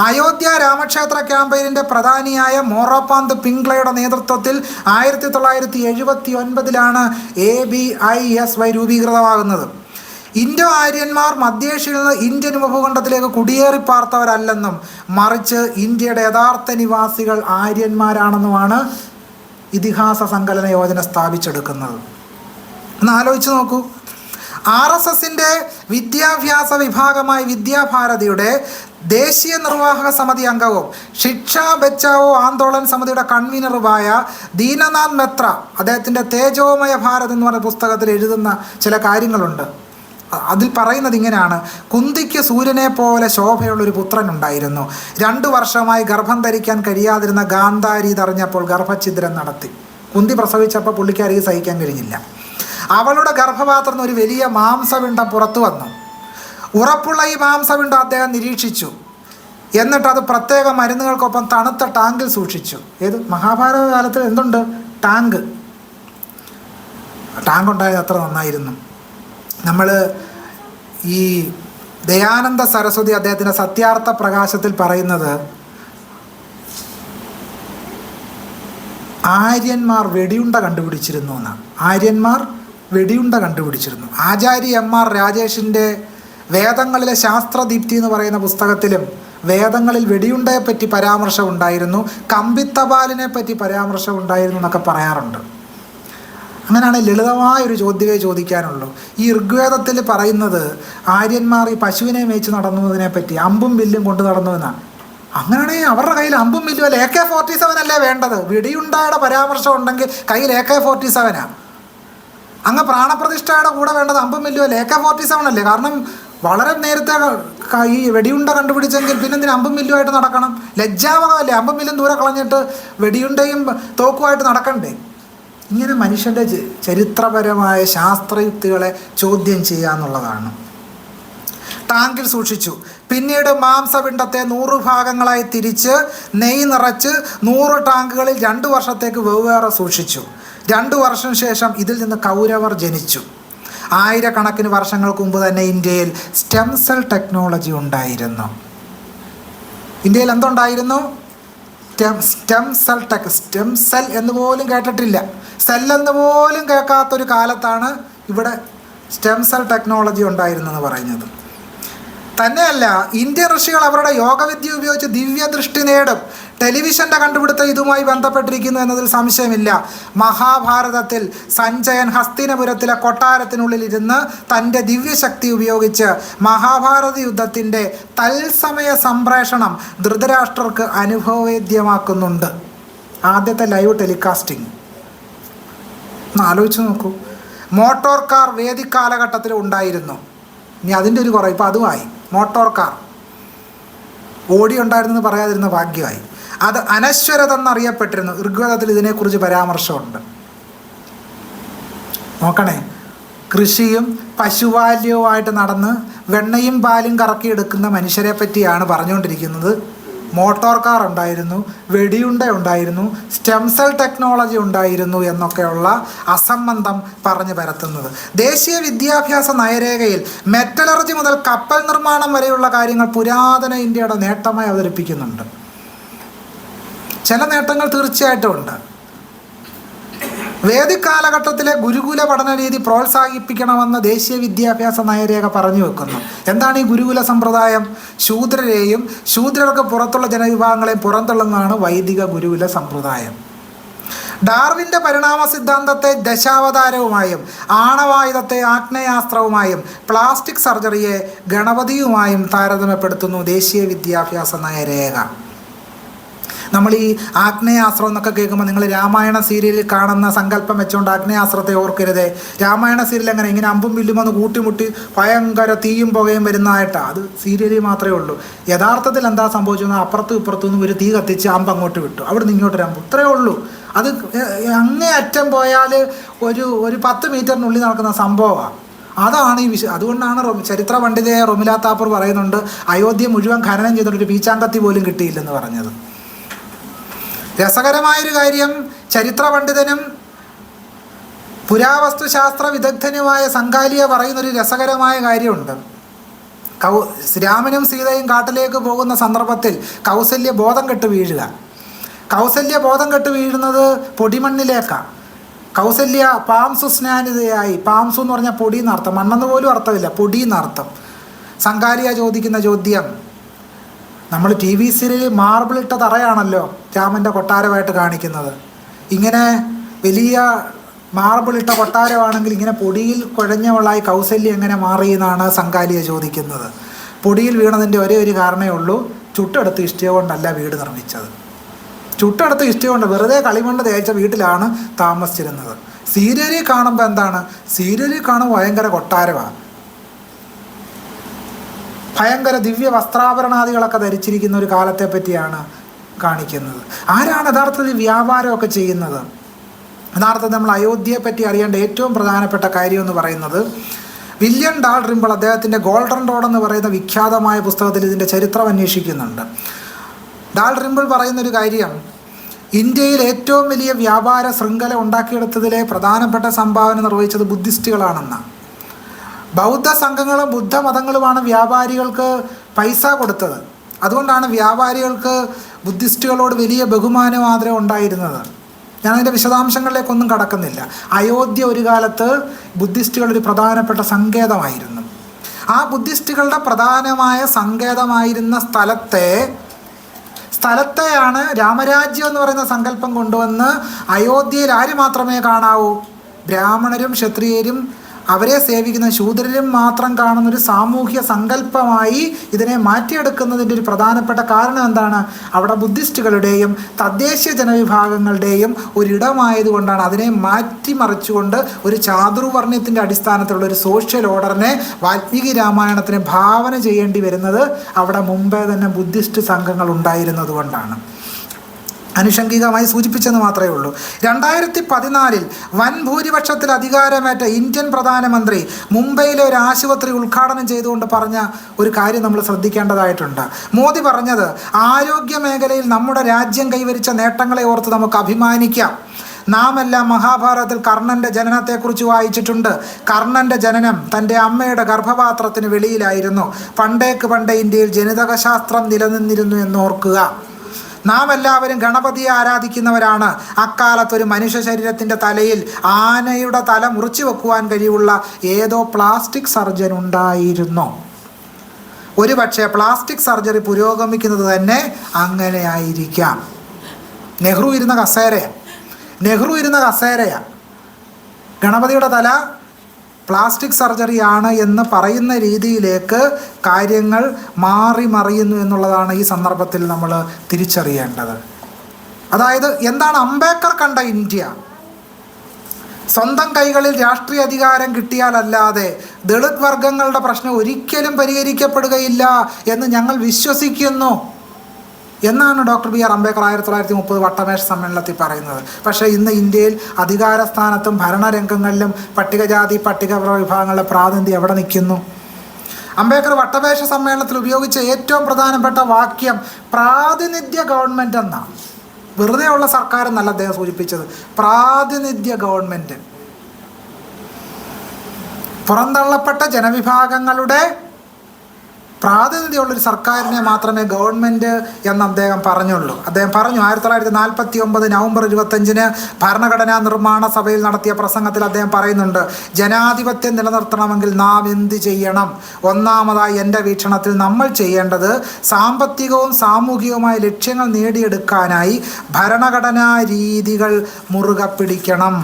അയോധ്യ രാമക്ഷേത്ര ക്യാമ്പയിനിൻ്റെ പ്രധാനിയായ മോറോപാന്ത് പിംഗ്ലയുടെ നേതൃത്വത്തിൽ 1979 ABISY രൂപീകൃതമാകുന്നത്. ഇൻഡോ ആര്യന്മാർ മധ്യേഷ്യയിൽ നിന്ന് ഇന്ത്യൻ ഉപഭൂഖണ്ഡത്തിലേക്ക് കുടിയേറി പാർത്തവരല്ലെന്നും മറിച്ച് ഇന്ത്യയുടെ യഥാർത്ഥ നിവാസികൾ ആര്യന്മാരാണെന്നുമാണ് ഇതിഹാസ സങ്കലന യോജന സ്ഥാപിച്ചെടുക്കുന്നത്. ഒന്ന് ആലോചിച്ച് നോക്കൂ. RSSൻ്റെ വിദ്യാഭ്യാസ വിഭാഗമായ വിദ്യാഭാരതിയുടെ ദേശീയ നിർവാഹക സമിതി അംഗവും ശിക്ഷാ ബച്ചാവോ ആന്തോളൻ സമിതിയുടെ കൺവീനറുമായ ദീനനാഥ് മെത്ര അദ്ദേഹത്തിൻ്റെ തേജോമയ ഭാരത് എന്ന് പറയുന്ന പുസ്തകത്തിൽ എഴുതുന്ന ചില കാര്യങ്ങളുണ്ട്. അതിൽ പറയുന്നത് ഇങ്ങനെയാണ്: കുന്തിക്ക് സൂര്യനെ പോലെ ശോഭയുള്ളൊരു പുത്രനുണ്ടായിരുന്നു. 2 വർഷമായി ഗർഭം ധരിക്കാൻ കഴിയാതിരുന്ന ഗാന്ധാരി ഇതറിഞ്ഞപ്പോൾ ഗർഭഛിദ്രം നടത്തി. കുന്തി പ്രസവിച്ചപ്പോൾ പുള്ളിക്കാരിക്ക് സഹിക്കാൻ കഴിഞ്ഞില്ല. അവളുടെ ഗർഭപാത്രത്തിൽ നിന്ന് ഒരു വലിയ മാംസപിണ്ഡം പുറത്തു വന്നു. ഉറപ്പുള്ള ഈ മാംസപിണ്ഡം അദ്ദേഹം നിരീക്ഷിച്ചു. എന്നിട്ട് അത് പ്രത്യേക മരുന്നുകൾക്കൊപ്പം തണുത്ത ടാങ്കിൽ സൂക്ഷിച്ചു. ഏത് മഹാഭാരത കാലത്ത് എന്തുണ്ട്? ടാങ്ക് ഉണ്ടായത് അത്ര നന്നായിരുന്നു. നമ്മൾ ഈ ദയാനന്ദ സരസ്വതി അദ്ദേഹത്തിൻ്റെ സത്യാർത്ഥ പ്രകാശത്തിൽ പറയുന്നത് ആര്യന്മാർ വെടിയുണ്ട കണ്ടുപിടിച്ചിരുന്നു എന്നാണ്. ആര്യന്മാർ വെടിയുണ്ട കണ്ടുപിടിച്ചിരുന്നു. ആചാര്യ M.R. രാജേഷിൻ്റെ വേദങ്ങളിലെ ശാസ്ത്രദീപ്തി എന്ന് പറയുന്ന പുസ്തകത്തിലും വേദങ്ങളിൽ വെടിയുണ്ടയെ പറ്റി പരാമർശം ഉണ്ടായിരുന്നു, കമ്പിത്തപാലിനെ പറ്റി പരാമർശം ഉണ്ടായിരുന്നു എന്നൊക്കെ പറയാറുണ്ട്. അങ്ങനെയാണ് ലളിതമായൊരു ചോദ്യമേ ചോദിക്കാനുള്ളൂ. ഈ ഋഗ്വേദത്തിൽ പറയുന്നത് ആര്യന്മാർ ഈ പശുവിനെ മേയിച്ച് നടന്നതിനെ പറ്റി, അമ്പും വില്ലും കൊണ്ട് നടന്നു എന്നാണ്. അങ്ങനെയാണെങ്കിൽ അവരുടെ കയ്യിൽ അമ്പും വില്ലും അല്ല, AK-47 അല്ലേ വേണ്ടത്? വെടിയുണ്ടയുടെ പരാമർശം ഉണ്ടെങ്കിൽ കയ്യിൽ AK-47 അങ്ങ് പ്രാണപ്രതിഷ്ഠയുടെ കൂടെ വേണ്ടത് അമ്പും വില്ലും അല്ല, AK-47 അല്ലേ? കാരണം വളരെ നേരത്തെ ഈ വെടിയുണ്ട കണ്ടുപിടിച്ചെങ്കിൽ പിന്നെ എന്തിനും അമ്പും വില്ലുമായിട്ട് നടക്കണം? ലജ്ജാവകമല്ലേ അമ്പും വില്ലും ദൂരെ കളഞ്ഞിട്ട് വെടിയുണ്ടയും തോക്കുമായിട്ട് നടക്കണ്ടേ? ഇങ്ങനെ മനുഷ്യൻ്റെ ചരിത്രപരമായ ശാസ്ത്രയുക്തികളെ ചോദ്യം ചെയ്യുക എന്നുള്ളതാണ്. ടാങ്കിൽ സൂക്ഷിച്ചു. പിന്നീട് മാംസപിണ്ഡത്തെ 100 ഭാഗങ്ങളായി തിരിച്ച് നെയ്യ് നിറച്ച് 100 ടാങ്കുകളിൽ 2 വർഷത്തേക്ക് വെവ്വേറെ സൂക്ഷിച്ചു. 2 വർഷം ശേഷം ഇതിൽ നിന്ന് കൗരവർ ജനിച്ചു. ആയിരക്കണക്കിന് വർഷങ്ങൾക്ക് മുമ്പ് തന്നെ ഇന്ത്യയിൽ സ്റ്റെം സെൽ ടെക്നോളജി ഉണ്ടായിരുന്നു. ഇന്ത്യയിൽ എന്തുണ്ടായിരുന്നു? സ്റ്റെം സെൽ എന്ന് പോലും കേട്ടിട്ടില്ല. സെല്ലെന്ന് പോലും കേൾക്കാത്തൊരു കാലത്താണ് ഇവിടെ സ്റ്റെം സെൽ ടെക്നോളജി ഉണ്ടായിരുന്നെന്ന് പറയുന്നത്. തന്നെയല്ല, ഇന്ത്യൻ ഋഷികൾ അവരുടെ യോഗവിദ്യ ഉപയോഗിച്ച് ദിവ്യദൃഷ്ടി നേടും. ടെലിവിഷൻ്റെ കണ്ടുപിടുത്തം ഇതുമായി ബന്ധപ്പെട്ടിരിക്കുന്നു എന്നതിൽ സംശയമില്ല. മഹാഭാരതത്തിൽ സഞ്ജയൻ ഹസ്തിനപുരത്തിലെ കൊട്ടാരത്തിനുള്ളിൽ ഇരുന്ന് തൻ്റെ ദിവ്യശക്തി ഉപയോഗിച്ച് മഹാഭാരത യുദ്ധത്തിൻ്റെ തത്സമയ സംപ്രേഷണം ധൃതരാഷ്ട്രർക്ക് അനുഭവവേദ്യമാക്കുന്നുണ്ട്. ആദ്യത്തെ ലൈവ് ടെലികാസ്റ്റിംഗ് ഒന്ന് ആലോചിച്ച് നോക്കൂ. മോട്ടോർ കാർ വേദിക് കാലഘട്ടത്തിൽ ഉണ്ടായിരുന്നു. ഇനി അതിൻ്റെ ഒരു കുറവ്, ഇപ്പോൾ അതുമായി. മോട്ടോർ കാർ ഓടി ഉണ്ടായിരുന്നെന്ന് പറയാതിരുന്ന ഭാഗ്യമായി. അത് അനശ്വരതെന്നറിയപ്പെട്ടിരുന്നു. ഋഗ്വേദത്തിൽ ഇതിനെക്കുറിച്ച് പരാമർശമുണ്ട്. നോക്കണേ, കൃഷിയും പശുപാല്യവുമായിട്ട് നടന്ന് വെണ്ണയും പാലും കറക്കിയെടുക്കുന്ന മനുഷ്യരെ പറ്റിയാണ് പറഞ്ഞുകൊണ്ടിരിക്കുന്നത്. മോട്ടോർ കാർ ഉണ്ടായിരുന്നു, വെടിയുണ്ട ഉണ്ടായിരുന്നു, സ്റ്റെം സെൽ ടെക്നോളജി ഉണ്ടായിരുന്നു എന്നൊക്കെയുള്ള അസംബന്ധം പറഞ്ഞു പരത്തുന്നത്. ദേശീയ വിദ്യാഭ്യാസ നയരേഖയിൽ മെറ്റലർജി മുതൽ കപ്പൽ നിർമ്മാണം വരെയുള്ള കാര്യങ്ങൾ പുരാതന ഇന്ത്യയുടെ നേട്ടമായി അവതരിപ്പിക്കുന്നുണ്ട്. ചില നേട്ടങ്ങൾ തീർച്ചയായിട്ടും ഉണ്ട്. വേദിക് കാലഘട്ടത്തിലെ ഗുരുകുല പഠന രീതി പ്രോത്സാഹിപ്പിക്കണമെന്ന് ദേശീയ വിദ്യാഭ്യാസ നയരേഖ പറഞ്ഞു വെക്കുന്നു. എന്താണ് ഈ ഗുരുകുല സമ്പ്രദായം? ശൂദ്രരെയും ശൂദ്രർക്ക് പുറത്തുള്ള ജനവിഭാഗങ്ങളെയും പുറന്തള്ളുന്നതാണ് വൈദിക ഗുരുകുല സമ്പ്രദായം. ഡാർവിൻ്റെ പരിണാമ സിദ്ധാന്തത്തെ ദശാവതാരവുമായും ആണവായുധത്തെ ആഗ്നേയാസ്ത്രവുമായും പ്ലാസ്റ്റിക് സർജറിയെ ഗണപതിയുമായും താരതമ്യപ്പെടുത്തുന്നു ദേശീയ വിദ്യാഭ്യാസ നയരേഖ. നമ്മൾ ഈ ആഗ്നേയാസ്ത്രം എന്നൊക്കെ കേൾക്കുമ്പോൾ നിങ്ങൾ രാമായണ സീരിയലിൽ കാണുന്ന സങ്കല്പം വെച്ചുകൊണ്ട് ആഗ്നേയാസ്ത്രത്തെ ഓർക്കരുത്. രാമായണ സീരിയൽ എങ്ങനെ ഇങ്ങനെ അമ്പും വില്ലും വന്ന് കൂട്ടിമുട്ടി ഭയങ്കര തീയും പുകയും വരുന്നതായിട്ടാണ്. അത് സീരിയലിൽ മാത്രമേ ഉള്ളൂ. യഥാർത്ഥത്തിൽ എന്താ സംഭവിച്ചത്? അപ്പുറത്തും ഇപ്പുറത്തു നിന്ന് ഒരു തീ കത്തിച്ച് അമ്പ് അങ്ങോട്ട് വിട്ടു, അവിടെ നിന്ന് ഇങ്ങോട്ടൊരു അമ്പ്, ഇത്രയേ ഉള്ളൂ. അത് അങ്ങേ അറ്റം പോയാൽ ഒരു 10 മീറ്ററിനുള്ളിൽ നടക്കുന്ന സംഭവമാണ്. അതാണ് ഈ അതുകൊണ്ടാണ് ചരിത്ര പണ്ഡിതയായ റൊമില താപ്പർ പറയുന്നുണ്ട്, അയോധ്യ മുഴുവൻ ഖനനം ചെയ്തിട്ട് ഒരു പീച്ചാങ്കത്തി പോലും കിട്ടിയില്ലെന്ന് പറഞ്ഞത്. രസകരമായൊരു കാര്യം, ചരിത്ര പണ്ഡിതനും പുരാവസ്തുശാസ്ത്ര വിദഗ്ധനുമായ സംഘാലിയ പറയുന്നൊരു രസകരമായ കാര്യമുണ്ട്. രാമനും സീതയും കാട്ടിലേക്ക് പോകുന്ന സന്ദർഭത്തിൽ കൗസല്യ ബോധം കെട്ട് വീഴുക. കൗസല്യ ബോധം കെട്ട് വീഴുന്നത് പൊടിമണ്ണിലേക്കാണ്. കൗസല്യ പാംസു സ്നാനിതയായി, പാംസു എന്ന് പറഞ്ഞാൽ പൊടി എന്നർത്ഥം, മണ്ണെന്ന് പോലും അർത്ഥമില്ല, പൊടി എന്നർത്ഥം. സംഘാലിയ ചോദിക്കുന്ന ചോദ്യം, നമ്മൾ TV സീരിയലിൽ മാർബിളിട്ട തറയാണല്ലോ രാമൻ്റെ കൊട്ടാരമായിട്ട് കാണിക്കുന്നത്. ഇങ്ങനെ വലിയ മാർബിളിട്ട കൊട്ടാരമാണെങ്കിൽ ഇങ്ങനെ പൊടിയിൽ കുഴഞ്ഞവളായി കൗസല്യ എങ്ങനെ മാറി എന്നാണ് സംഘാലിയ ചോദിക്കുന്നത്. പൊടിയിൽ വീണതിൻ്റെ ഒരേ ഒരു കാരണമേ ഉള്ളൂ, ചുട്ടെടുത്ത് ഇഷ്ടിക കൊണ്ടല്ല വീട് നിർമ്മിച്ചത്. ചുട്ടെടുത്ത് ഇഷ്ടിക കൊണ്ട് വെറുതെ കളിമണ്ണ് തേച്ച വീട്ടിലാണ് താമസിച്ചിരുന്നത്. സീരിയലിൽ കാണുമ്പോൾ എന്താണ്, സീരിയലിൽ കാണുമ്പോൾ ഭയങ്കര കൊട്ടാരമാണ്, ഭയങ്കര ദിവ്യ വസ്ത്രാഭരണാദികളൊക്കെ ധരിച്ചിരിക്കുന്ന ഒരു കാലത്തെ പറ്റിയാണ് കാണിക്കുന്നത്. ആരാണ് യഥാർത്ഥത്തിൽ വ്യാപാരമൊക്കെ ചെയ്യുന്നത്? യഥാർത്ഥത്തിൽ നമ്മൾ അയോധ്യയെ പറ്റി അറിയേണ്ട ഏറ്റവും പ്രധാനപ്പെട്ട കാര്യം എന്ന് പറയുന്നത്, വില്യം ഡാൽറിംബിൾ അദ്ദേഹത്തിൻ്റെ ഗോൾഡൻ റോഡ് എന്ന് പറയുന്ന വിഖ്യാതമായ പുസ്തകത്തിൽ ഇതിൻ്റെ ചരിത്രം അന്വേഷിക്കുന്നുണ്ട്. ഡാൽറിംബിൾ പറയുന്നൊരു കാര്യം, ഇന്ത്യയിൽ ഏറ്റവും വലിയ വ്യാപാര ശൃംഖല ഉണ്ടാക്കിയെടുത്തതിലെ പ്രധാനപ്പെട്ട സംഭാവന നിർവഹിച്ചത് ബുദ്ധിസ്റ്റുകളാണെന്നാണ്. ബൗദ്ധ സംഘങ്ങളും ബുദ്ധമതങ്ങളുമാണ് വ്യാപാരികൾക്ക് പൈസ കൊടുത്തത്. അതുകൊണ്ടാണ് വ്യാപാരികൾക്ക് ബുദ്ധിസ്റ്റുകളോട് വലിയ ബഹുമാനവും ആദരവും ഉണ്ടായിരുന്നത്. ഞാനതിൻ്റെ വിശദാംശങ്ങളിലേക്കൊന്നും കടക്കുന്നില്ല. അയോധ്യ ഒരു കാലത്ത് ബുദ്ധിസ്റ്റുകളൊരു പ്രധാനപ്പെട്ട സങ്കേതമായിരുന്നു. ആ ബുദ്ധിസ്റ്റുകളുടെ പ്രധാനമായ സങ്കേതമായിരുന്ന സ്ഥലത്തെയാണ് രാമരാജ്യം എന്ന് പറയുന്ന സങ്കല്പം കൊണ്ടുവന്ന് അയോധ്യയിൽ ആര് മാത്രമേ കാണാവൂ? ബ്രാഹ്മണരും ക്ഷത്രിയരും അവരെ സേവിക്കുന്ന ശൂദ്രരും മാത്രം കാണുന്നൊരു സാമൂഹ്യ സങ്കല്പമായി ഇതിനെ മാറ്റിയെടുക്കുന്നതിൻ്റെ ഒരു പ്രധാനപ്പെട്ട കാരണം എന്താണ്? അവിടെ ബുദ്ധിസ്റ്റുകളുടെയും തദ്ദേശീയ ജനവിഭാഗങ്ങളുടെയും ഒരിടമായതുകൊണ്ടാണ്. അതിനെ മാറ്റിമറിച്ചുകൊണ്ട് ഒരു ചാതുർവർണ്ണയത്തിൻ്റെ അടിസ്ഥാനത്തിലുള്ള ഒരു സോഷ്യൽ ഓർഡറിനെ വാൽമീകി രാമായണത്തിന് ഭാവന ചെയ്യേണ്ടി വരുന്നത് അവിടെ മുമ്പേ തന്നെ ബുദ്ധിസ്റ്റ് സംഘങ്ങൾ ഉണ്ടായിരുന്നത് കൊണ്ടാണ്. ആനുഷംഗികമായി സൂചിപ്പിച്ചെന്ന് മാത്രമേ ഉള്ളൂ. 2014 വൻ ഭൂരിപക്ഷത്തിൽ അധികാരമേറ്റ ഇന്ത്യൻ പ്രധാനമന്ത്രി മുംബൈയിലെ ഒരു ആശുപത്രി ഉദ്ഘാടനം ചെയ്തുകൊണ്ട് പറഞ്ഞ ഒരു കാര്യം നമ്മൾ ശ്രദ്ധിക്കേണ്ടതായിട്ടുണ്ട്. മോദി പറഞ്ഞത്, ആരോഗ്യ മേഖലയിൽ നമ്മുടെ രാജ്യം കൈവരിച്ച നേട്ടങ്ങളെ ഓർത്ത് നമുക്ക് അഭിമാനിക്കാം. നാം എല്ലാം മഹാഭാരതത്തിൽ കർണൻ്റെ ജനനത്തെക്കുറിച്ച് വായിച്ചിട്ടുണ്ട്. കർണൻ്റെ ജനനം തൻ്റെ അമ്മയുടെ ഗർഭപാത്രത്തിന് വെളിയിലായിരുന്നു. പണ്ടേ ഇന്ത്യയിൽ ജനിതകശാസ്ത്രം നിലനിന്നിരുന്നു എന്നോർക്കുക. നാം എല്ലാവരും ഗണപതിയെ ആരാധിക്കുന്നവരാണ്. അക്കാലത്ത് ഒരു മനുഷ്യ ശരീരത്തിൻ്റെ തലയിൽ ആനയുടെ തല മുറിച്ചു വെക്കുവാൻ കഴിവുള്ള ഏതോ പ്ലാസ്റ്റിക് സർജൻ ഉണ്ടായിരുന്നു. ഒരുപക്ഷെ പ്ലാസ്റ്റിക് സർജറി പുരോഗമിക്കുന്നത് തന്നെ അങ്ങനെ ആയിരിക്കാം. നെഹ്റു ഇരുന്ന കസേരയാണ്. ഗണപതിയുടെ തല പ്ലാസ്റ്റിക് സർജറിയാണ് എന്ന് പറയുന്ന രീതിയിലേക്ക് കാര്യങ്ങൾ മറിയുന്നു എന്നുള്ളതാണ് ഈ സന്ദർഭത്തിൽ നമ്മൾ തിരിച്ചറിയേണ്ടത്. അതായത് എന്താണ് അംബേദ്കർ കണ്ട ഇന്ത്യ? സ്വന്തം കൈകളിൽ രാഷ്ട്രീയ അധികാരം കിട്ടിയാലല്ലാതെ ദളിത് വർഗങ്ങളുടെ പ്രശ്നം ഒരിക്കലും പരിഹരിക്കപ്പെടുകയില്ല എന്ന് ഞങ്ങൾ വിശ്വസിക്കുന്നു എന്നാണ് ഡോക്ടർ ബി ആർ അംബേദ്കർ 1930 വട്ടമേശ സമ്മേളനത്തിൽ പറയുന്നത്. പക്ഷേ ഇന്ന് ഇന്ത്യയിൽ അധികാര സ്ഥാനത്തും ഭരണരംഗങ്ങളിലും പട്ടികജാതി പട്ടികവർഗ വിഭാഗങ്ങളുടെ പ്രാതിനിധ്യം എവിടെ നിൽക്കുന്നു? അംബേദ്കർ വട്ടമേശ സമ്മേളനത്തിൽ ഉപയോഗിച്ച ഏറ്റവും പ്രധാനപ്പെട്ട വാക്യം പ്രാതിനിധ്യ ഗവൺമെൻറ് എന്നാണ്. വെറുതെ ഉള്ള സർക്കാർ എന്നല്ല അദ്ദേഹം സൂചിപ്പിച്ചത്, പ്രാതിനിധ്യ ഗവൺമെൻറ്. പുറന്തള്ളപ്പെട്ട ജനവിഭാഗങ്ങളുടെ പ്രാതിനിധ്യമുള്ളൊരു സർക്കാരിനെ മാത്രമേ ഗവൺമെൻറ് എന്ന് അദ്ദേഹം പറഞ്ഞുള്ളൂ. അദ്ദേഹം പറഞ്ഞു 1949 നവംബർ 25 ഭരണഘടനാ നിർമ്മാണ സഭയിൽ നടത്തിയ പ്രസംഗത്തിൽ അദ്ദേഹം പറയുന്നുണ്ട്, ജനാധിപത്യം നിലനിർത്തണമെങ്കിൽ നാം എന്ത് ചെയ്യണം? ഒന്നാമതായി എൻ്റെ വീക്ഷണത്തിൽ നമ്മൾ ചെയ്യേണ്ടത് സാമ്പത്തികവും സാമൂഹികവുമായ ലക്ഷ്യങ്ങൾ നേടിയെടുക്കാനായി ഭരണഘടനാ രീതികൾ മുറുകെ പിടിക്കണം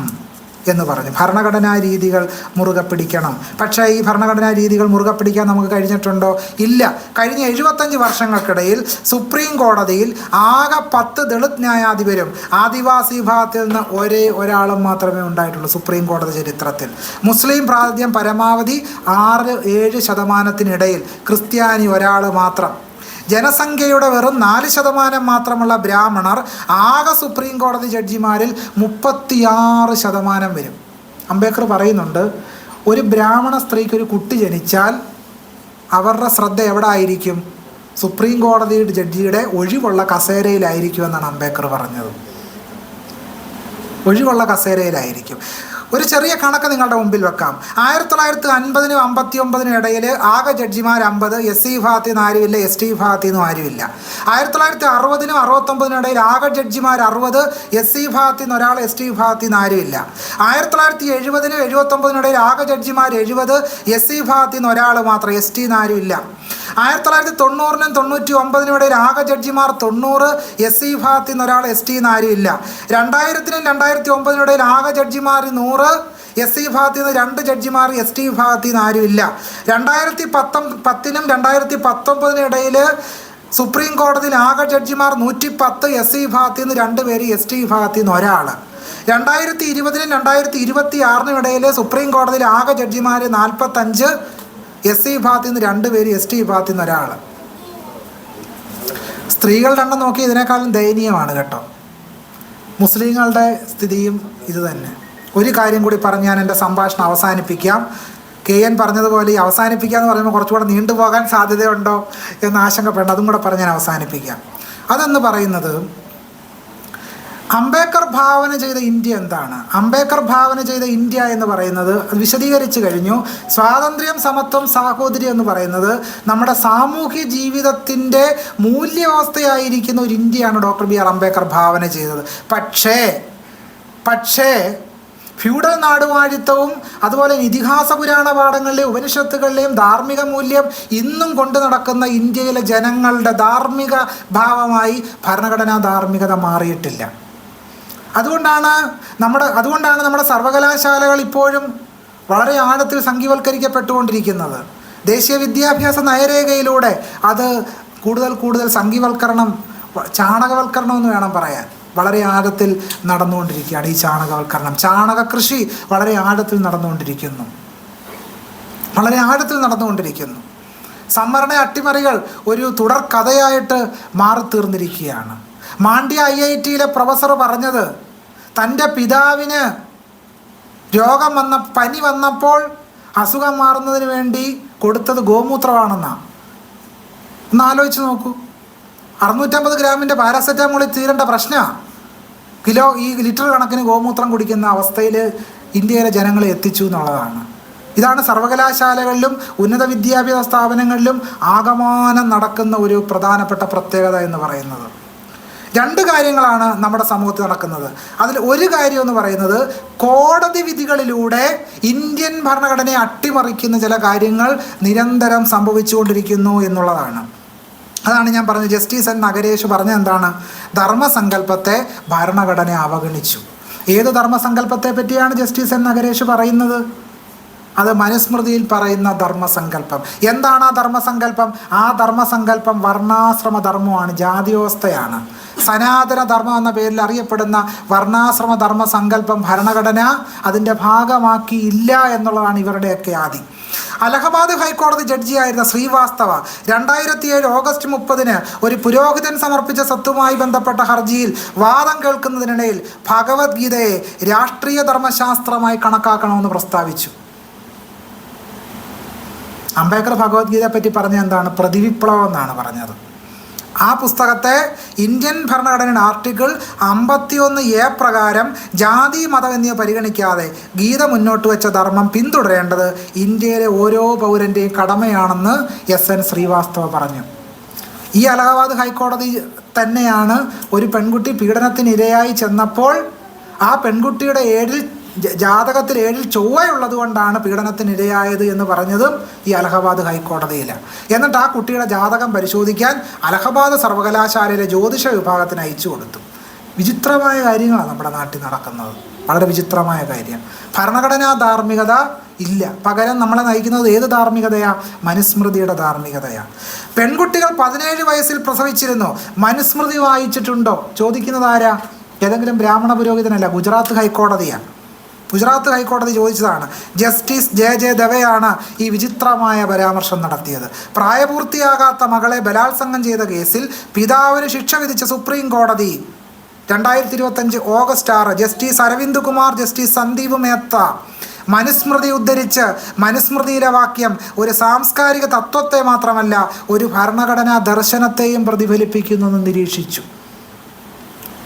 എന്ന് പറഞ്ഞു. ഭരണഘടനാ രീതികൾ മുറുകെ പിടിക്കണം. പക്ഷേ ഈ ഭരണഘടനാ രീതികൾ മുറുകെ പിടിക്കാൻ നമുക്ക് കഴിഞ്ഞിട്ടുണ്ടോ? ഇല്ല. കഴിഞ്ഞ 75 വർഷങ്ങൾക്കിടയിൽ സുപ്രീം കോടതിയിൽ ആകെ 10 ദളിത് ന്യായാധിപരും ആദിവാസി വിഭാഗത്തിൽ നിന്ന് ഒരാളും മാത്രമേ ഉണ്ടായിട്ടുള്ളൂ സുപ്രീം കോടതി ചരിത്രത്തിൽ. മുസ്ലിം പ്രാതിനിധ്യം പരമാവധി 6-7% ക്രിസ്ത്യാനി ഒരാൾ മാത്രം. ജനസംഖ്യയുടെ വെറും 4% മാത്രമുള്ള ബ്രാഹ്മണർ ആകെ സുപ്രീം കോടതി ജഡ്ജിമാരിൽ 36% വരും. അംബേദ്കർ പറയുന്നുണ്ട്, ഒരു ബ്രാഹ്മണ സ്ത്രീക്ക് ഒരു കുട്ടി ജനിച്ചാൽ അവരുടെ ശ്രദ്ധ എവിടെ ആയിരിക്കും? സുപ്രീം കോടതി ജഡ്ജിയുടെ ഒഴിവുള്ള കസേരയിലായിരിക്കുമെന്നാണ് അംബേദ്കർ പറഞ്ഞത്. ഒഴിവുള്ള കസേരയിലായിരിക്കും. ഒരു ചെറിയ കണക്ക് നിങ്ങളുടെ മുമ്പിൽ വെക്കാം. 1950-നും 59-നും ഇടയിൽ ആകെ ജഡ്ജിമാർ 50, SC വിഭാഗത്തിൽ നിന്ന് ആരുമില്ല, ST വിഭാഗത്തിൽ നിന്നും ആരുമില്ല. 1960-നും 69-നും ഇടയിൽ ആകെ ജഡ്ജിമാർ 60, SC വിഭാഗത്തിൽ നിന്ന് ഒരാൾ, ST വിഭാഗത്തിൽ നിന്ന് ആരുമില്ല. 1970-നും 79-നും ഇടയിൽ ആകെ ജഡ്ജിമാർ 70, SC വിഭാഗത്തിൽ നിന്ന് ഒരാൾ മാത്രം, ST നിന്ന് ആരുമില്ല. 1990-നും 99-നും ഇടയിൽ ആകെ ജഡ്ജിമാർ 90, SC വിഭാഗത്തിൽ നിന്ന് ഒരാൾ, ST നിന്ന് ആരുമില്ല. 2000-നും 2009-നും ഇടയിൽ ആകെ ജഡ്ജിമാർ 100, SC വിഭാഗത്തിൽ നിന്ന് 2 ജഡ്ജിമാർ ST വിഭാഗത്തിൽ നിന്ന് ആരുമില്ല. 2010-നും 2019 ഇടയിൽ സുപ്രീം കോടതിയിൽ ആകെ ജഡ്ജിമാർ 110, SC വിഭാഗത്തിൽ നിന്ന് 2 പേര്, ST വിഭാഗത്തിൽ നിന്ന് ഒരാൾ. 2020-നും 2026-നും ഇടയിൽ സുപ്രീം കോടതിയിൽ ആകെ ജഡ്ജിമാർ 45, SC വിഭാഗത്തിൽ നിന്ന് 2 പേര്, ST വിഭാഗത്തിൽ നിന്ന് ഒരാൾ. സ്ത്രീകളുടെ എണ്ണം നോക്കി ഇതിനേക്കാളും ദയനീയമാണ് കേട്ടോ. മുസ്ലിങ്ങളുടെ സ്ഥിതിയും ഇത് തന്നെ. ഒരു കാര്യം കൂടി പറഞ്ഞ് ഞാൻ എൻ്റെ സംഭാഷണം അവസാനിപ്പിക്കാം. KN പറഞ്ഞതുപോലെ ഈ അവസാനിപ്പിക്കുക എന്ന് പറയുമ്പോൾ കുറച്ചുകൂടെ നീണ്ടുപോകാൻ സാധ്യതയുണ്ടോ എന്ന് ആശങ്കപ്പെടണം. അതും കൂടെ പറഞ്ഞ് ഞാൻ അവസാനിപ്പിക്കാം. അതെന്ന് പറയുന്നത്, അംബേദ്കർ ഭാവന ചെയ്ത ഇന്ത്യ എന്താണ്? അംബേദ്കർ ഭാവന ചെയ്ത ഇന്ത്യ എന്ന് പറയുന്നത് അത് വിശദീകരിച്ചു കഴിഞ്ഞു. സ്വാതന്ത്ര്യം, സമത്വം, സാഹോദര്യം എന്ന് പറയുന്നത് നമ്മുടെ സാമൂഹ്യ ജീവിതത്തിൻ്റെ മൂല്യവ്യവസ്ഥയായിരിക്കുന്ന ഒരു ഇന്ത്യയാണ് ഡോക്ടർ BR അംബേദ്കർ ഭാവന ചെയ്തത്. പക്ഷേ ഫ്യൂഡൽ നാടുവാഴിത്തവും അതുപോലെ ഇതിഹാസ പുരാണ പാഠങ്ങളിലെയും ഉപനിഷത്തുകളിലെയും ധാർമ്മിക മൂല്യം ഇന്നും കൊണ്ടു നടക്കുന്ന ഇന്ത്യയിലെ ജനങ്ങളുടെ ധാർമ്മിക ഭാവമായി ഭരണഘടനാ ധാർമ്മികത മാറിയിട്ടില്ല. അതുകൊണ്ടാണ് നമ്മുടെ സർവകലാശാലകൾ ഇപ്പോഴും വളരെ ആഴത്തിൽ സംഘീവൽക്കരിക്കപ്പെട്ടുകൊണ്ടിരിക്കുന്നത്. ദേശീയ വിദ്യാഭ്യാസ നയരേഖയിലൂടെ അത് കൂടുതൽ സംഘീവൽക്കരണം, ചാണകവൽക്കരണം എന്ന് വേണം പറയാൻ, വളരെ ആഴത്തിൽ നടന്നുകൊണ്ടിരിക്കുകയാണ്. ഈ ചാണക കൃഷി വളരെ ആഴത്തിൽ നടന്നുകൊണ്ടിരിക്കുന്നു. സംവരണ അട്ടിമറികൾ ഒരു തുടർ കഥയായിട്ട് മാറിത്തീർന്നിരിക്കുകയാണ്. മാണ്ഡ്യ IIT-യിലെ പ്രൊഫസർ പറഞ്ഞത് തൻ്റെ പിതാവിന് പനി വന്നപ്പോൾ അസുഖം മാറുന്നതിന് വേണ്ടി കൊടുത്തത് ഗോമൂത്രമാണെന്നാണ്. ഒന്ന് ആലോചിച്ച് നോക്കൂ. 650 ഗ്രാമിൻ്റെ പാരാസെറ്റാമോളിൽ തീരേണ്ട പ്രശ്നമാണ് ഈ ലിറ്റർ കണക്കിന് ഗോമൂത്രം കുടിക്കുന്ന അവസ്ഥയിൽ ഇന്ത്യയിലെ ജനങ്ങളെ എത്തിച്ചു എന്നുള്ളതാണ്. ഇതാണ് സർവകലാശാലകളിലും ഉന്നത വിദ്യാഭ്യാസ സ്ഥാപനങ്ങളിലും ആകമാനം നടക്കുന്ന ഒരു പ്രധാനപ്പെട്ട പ്രത്യേകത എന്ന് പറയുന്നത്. 2 കാര്യങ്ങളാണ് നമ്മുടെ സമൂഹത്തിൽ നടക്കുന്നത്. അതിൽ ഒരു കാര്യം എന്ന് പറയുന്നത്, കോടതി വിധികളിലൂടെ ഇന്ത്യൻ ഭരണഘടനയെ അട്ടിമറിക്കുന്ന ചില കാര്യങ്ങൾ നിരന്തരം സംഭവിച്ചുകൊണ്ടിരിക്കുന്നു എന്നുള്ളതാണ്. അതാണ് ഞാൻ പറഞ്ഞത്. ജസ്റ്റിസ് N നഗരേഷ് പറഞ്ഞ എന്താണ്? ധർമ്മസങ്കല്പത്തെ ഭരണഘടന അവഗണിച്ചു. ഏത് ധർമ്മസങ്കല്പത്തെ പറ്റിയാണ് ജസ്റ്റിസ് N നഗരേഷ് പറയുന്നത്? അത് മനുസ്മൃതിയിൽ പറയുന്ന ധർമ്മസങ്കല്പം. എന്താണ് ആ ധർമ്മസങ്കല്പം? ആ ധർമ്മസങ്കല്പം വർണ്ണാശ്രമ ധർമ്മമാണ്, ജാതിവ്യവസ്ഥയാണ്. സനാതന ധർമ്മം എന്ന പേരിൽ അറിയപ്പെടുന്ന വർണ്ണാശ്രമ ധർമ്മസങ്കല്പം ഭരണഘടന അതിൻ്റെ ഭാഗമാക്കിയില്ല എന്നുള്ളതാണ് ഇവരുടെയൊക്കെ ആദി. അലഹബാദ് ഹൈക്കോടതി ജഡ്ജിയായിരുന്ന ശ്രീവാസ്തവ 2007 ഓഗസ്റ്റ് 30-ന് ഒരു പുരോഹിതൻ സമർപ്പിച്ച സ്വത്തുമായി ബന്ധപ്പെട്ട ഹർജിയിൽ വാദം കേൾക്കുന്നതിനിടയിൽ ഭഗവത്ഗീതയെ രാഷ്ട്രീയ ധർമ്മശാസ്ത്രമായി കണക്കാക്കണമെന്ന് പ്രസ്താവിച്ചു. അംബേദ്കർ ഭഗവത്ഗീതയെ പറ്റി പറഞ്ഞ എന്താണ്? പ്രതിവിപ്ലവം എന്നാണ് പറഞ്ഞത്. ആ പുസ്തകത്തെ ഇന്ത്യൻ ഭരണഘടനയുടെ ആർട്ടിക്കിൾ 51A പ്രകാരം ജാതി മതം എന്നിവ പരിഗണിക്കാതെ ഗീത മുന്നോട്ട് വെച്ച ധർമ്മം പിന്തുടരേണ്ടത് ഇന്ത്യയിലെ ഓരോ പൗരൻ്റെയും കടമയാണെന്ന് SN ശ്രീവാസ്തവ പറഞ്ഞു. ഈ അലഹബാദ് ഹൈക്കോടതി തന്നെയാണ് ഒരു പെൺകുട്ടി പീഡനത്തിനിരയായി ചെന്നപ്പോൾ ആ പെൺകുട്ടിയുടെ ജാതകത്തിൽ 7 ചൊവ്വയുള്ളത് കൊണ്ടാണ് പീഡനത്തിനിരയായത് എന്ന് പറഞ്ഞതും ഈ അലഹബാദ് ഹൈക്കോടതിയിലാണ്. എന്നിട്ട് ആ കുട്ടിയുടെ ജാതകം പരിശോധിക്കാൻ അലഹബാദ് സർവകലാശാലയിലെ ജ്യോതിഷ വിഭാഗത്തിന് അയച്ചു കൊടുത്തു. വിചിത്രമായ കാര്യങ്ങളാണ് നമ്മുടെ നാട്ടിൽ നടക്കുന്നത്, വളരെ വിചിത്രമായ കാര്യം. ഭരണഘടനാ ധാർമ്മികത ഇല്ല, പകരം നമ്മളെ നയിക്കുന്നത് ഏത് ധാർമ്മികതയാണ്? മനുസ്മൃതിയുടെ ധാർമ്മികതയാണ്. പെൺകുട്ടികൾ 17 വയസ്സിൽ പ്രസവിച്ചിരുന്നു, മനുസ്മൃതി വായിച്ചിട്ടുണ്ടോ? ചോദിക്കുന്നത് ആരാ? ഏതെങ്കിലും ബ്രാഹ്മണ പുരോഹിതനല്ല, ഗുജറാത്ത് ഹൈക്കോടതിയാണ്. ഗുജറാത്ത് ഹൈക്കോടതി ചോദിച്ചതാണ്. ജസ്റ്റിസ് JJ ദവെയാണ് ഈ വിചിത്രമായ പരാമർശം നടത്തിയത്. പ്രായപൂർത്തിയാകാത്ത മകളെ ബലാത്സംഗം ചെയ്ത കേസിൽ പിതാവിന് ശിക്ഷ വിധിച്ച സുപ്രീം കോടതി 2025 August 6 justice Aravind Kumar, justice Sandeep Mehta Manusmriti ഉദ്ധരിച്ച് മനുസ്മൃതിയിലെ വാക്യം ഒരു സാംസ്കാരിക തത്വത്തെ മാത്രമല്ല ഒരു ഭരണഘടനാ ദർശനത്തെയും പ്രതിഫലിപ്പിക്കുന്നു എന്ന് നിരീക്ഷിച്ചു.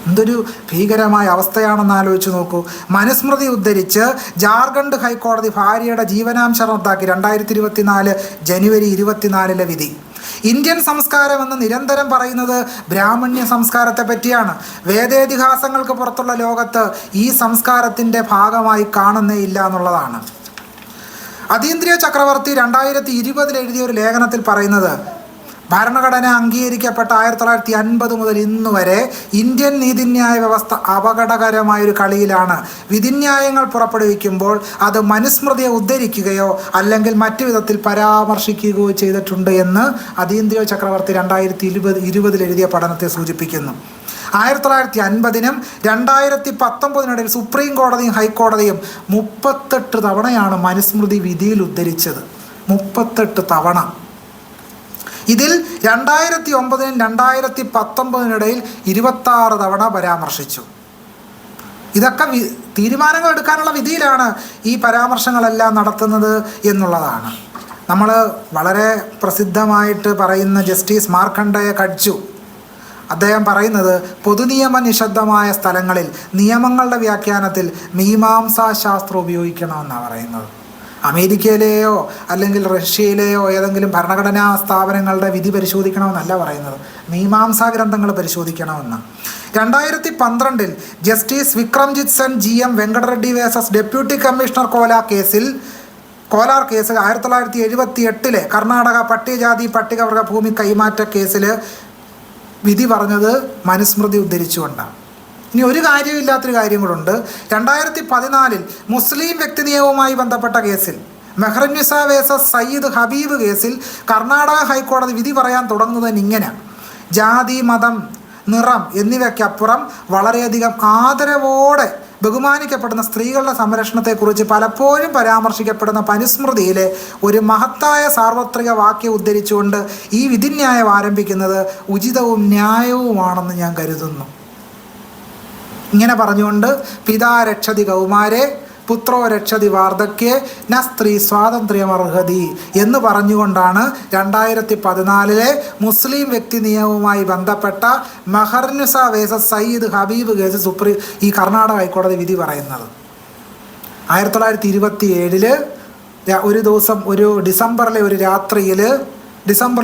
എന്തൊരു ഭീകരമായ അവസ്ഥയാണെന്ന് ആലോചിച്ച് നോക്കൂ. മനുസ്മൃതി ഉദ്ധരിച്ച് ജാർഖണ്ഡ് ഹൈക്കോടതി ഭാര്യയുടെ ജീവനാംശം റദ്ദാക്കി. 2024 ജനുവരി 24 വിധി. ഇന്ത്യൻ സംസ്കാരം എന്ന് നിരന്തരം പറയുന്നത് ബ്രാഹ്മണ്യ സംസ്കാരത്തെ പറ്റിയാണ്. വേദേതിഹാസങ്ങൾക്ക് പുറത്തുള്ള ലോകത്ത് ഈ സംസ്കാരത്തിൻ്റെ ഭാഗമായി കാണുന്നേ ഇല്ല എന്നുള്ളതാണ്. അതീന്ദ്രിയ ചക്രവർത്തി 2020 എഴുതിയ ഒരു ലേഖനത്തിൽ പറയുന്നത്, ഭരണഘടന അംഗീകരിക്കപ്പെട്ട 1950 മുതൽ ഇന്ന് വരെ ഇന്ത്യൻ നീതിന്യായ വ്യവസ്ഥ അപകടകരമായൊരു കളിയിലാണ്. വിധിന്യായങ്ങൾ പുറപ്പെടുവിക്കുമ്പോൾ അത് മനുസ്മൃതിയെ ഉദ്ധരിക്കുകയോ അല്ലെങ്കിൽ മറ്റു വിധത്തിൽ പരാമർശിക്കുകയോ ചെയ്തിട്ടുണ്ട് എന്ന് അതീന്ദ്രിയ ചക്രവർത്തി 2020 എഴുതിയ പഠനത്തെ സൂചിപ്പിക്കുന്നു. 1950നും 2019 സുപ്രീം കോടതിയും ഹൈക്കോടതിയും 38 തവണയാണ് മനുസ്മൃതി വിധിയിൽ ഉദ്ധരിച്ചത്. 38 തവണ. ഇതിൽ 2009നും 2019 26 തവണ പരാമർശിച്ചു. ഇതൊക്കെ തീരുമാനങ്ങൾ എടുക്കാനുള്ള വിധിയിലാണ് ഈ പരാമർശങ്ങളെല്ലാം നടത്തുന്നത് എന്നുള്ളതാണ്. നമ്മൾ വളരെ പ്രസിദ്ധമായിട്ട് പറയുന്ന ജസ്റ്റിസ് മാർക്കണ്ഡേയ കട്ജു അദ്ദേഹം പറയുന്നത് പൊതുനിയമ നിഷിദ്ധമായ സ്ഥലങ്ങളിൽ നിയമങ്ങളുടെ വ്യാഖ്യാനത്തിൽ മീമാംസാശാസ്ത്രം ഉപയോഗിക്കണമെന്നാണ് പറയുന്നത്. അമേരിക്കയിലെയോ അല്ലെങ്കിൽ റഷ്യയിലെയോ ഏതെങ്കിലും ഭരണഘടനാ സ്ഥാപനങ്ങളുടെ വിധി പരിശോധിക്കണമെന്നല്ല പറയുന്നത്, മീമാംസാ ഗ്രന്ഥങ്ങൾ പരിശോധിക്കണമെന്ന്. 2012 justice Vikramjit Sen GM Venkatareddy versus deputy commissioner Kolar കേസിൽ 1978 കർണാടക പട്ടികജാതി പട്ടികവർഗ ഭൂമി കൈമാറ്റ കേസിൽ വിധി പറഞ്ഞത് മനുസ്മൃതി ഉദ്ധരിച്ചുകൊണ്ടാണ്. ഇനി ഒരു കാര്യമില്ലാത്തൊരു കാര്യം കൂടുണ്ട്. 2014 മുസ്ലിം വ്യക്തി നിയമവുമായി ബന്ധപ്പെട്ട കേസിൽ മെഹ്റന്നിസ വേഴ്സസ് സയ്യിദ് ഹബീബ് കേസിൽ കർണാടക ഹൈക്കോടതി വിധി പറയാൻ തുടങ്ങുന്നത് ഇങ്ങനെ: ജാതി, മതം, നിറം എന്നിവയ്ക്കപ്പുറം വളരെയധികം ആദരവോടെ ബഹുമാനിക്കപ്പെടുന്ന സ്ത്രീകളുടെ സംരക്ഷണത്തെക്കുറിച്ച് പലപ്പോഴും പരാമർശിക്കപ്പെടുന്ന മനുസ്മൃതിയിലെ ഒരു മഹത്തായ സാർവത്രിക വാക്യം ഉദ്ധരിച്ചുകൊണ്ട് ഈ വിധിന്യായം ആരംഭിക്കുന്നത് ഉചിതവും ന്യായവുമാണെന്ന് ഞാൻ കരുതുന്നു. ഇങ്ങനെ പറഞ്ഞുകൊണ്ട് പിതാ രക്ഷതി കൗമാരെ പുത്രോ രക്ഷതി വാർദ്ധക്യേ ന സ്ത്രീ സ്വാതന്ത്ര്യമർഹതി എന്ന് പറഞ്ഞുകൊണ്ടാണ് 2014 മുസ്ലിം വ്യക്തി നിയമവുമായി ബന്ധപ്പെട്ട മെഹ്റന്നിസ വേഴ്സസ് സയ്യിദ് ഹബീബ് കേസ് ഈ കർണാടക ഹൈക്കോടതി വിധി പറയുന്നത്. 1927 ഒരു ദിവസം ഡിസംബറിലെ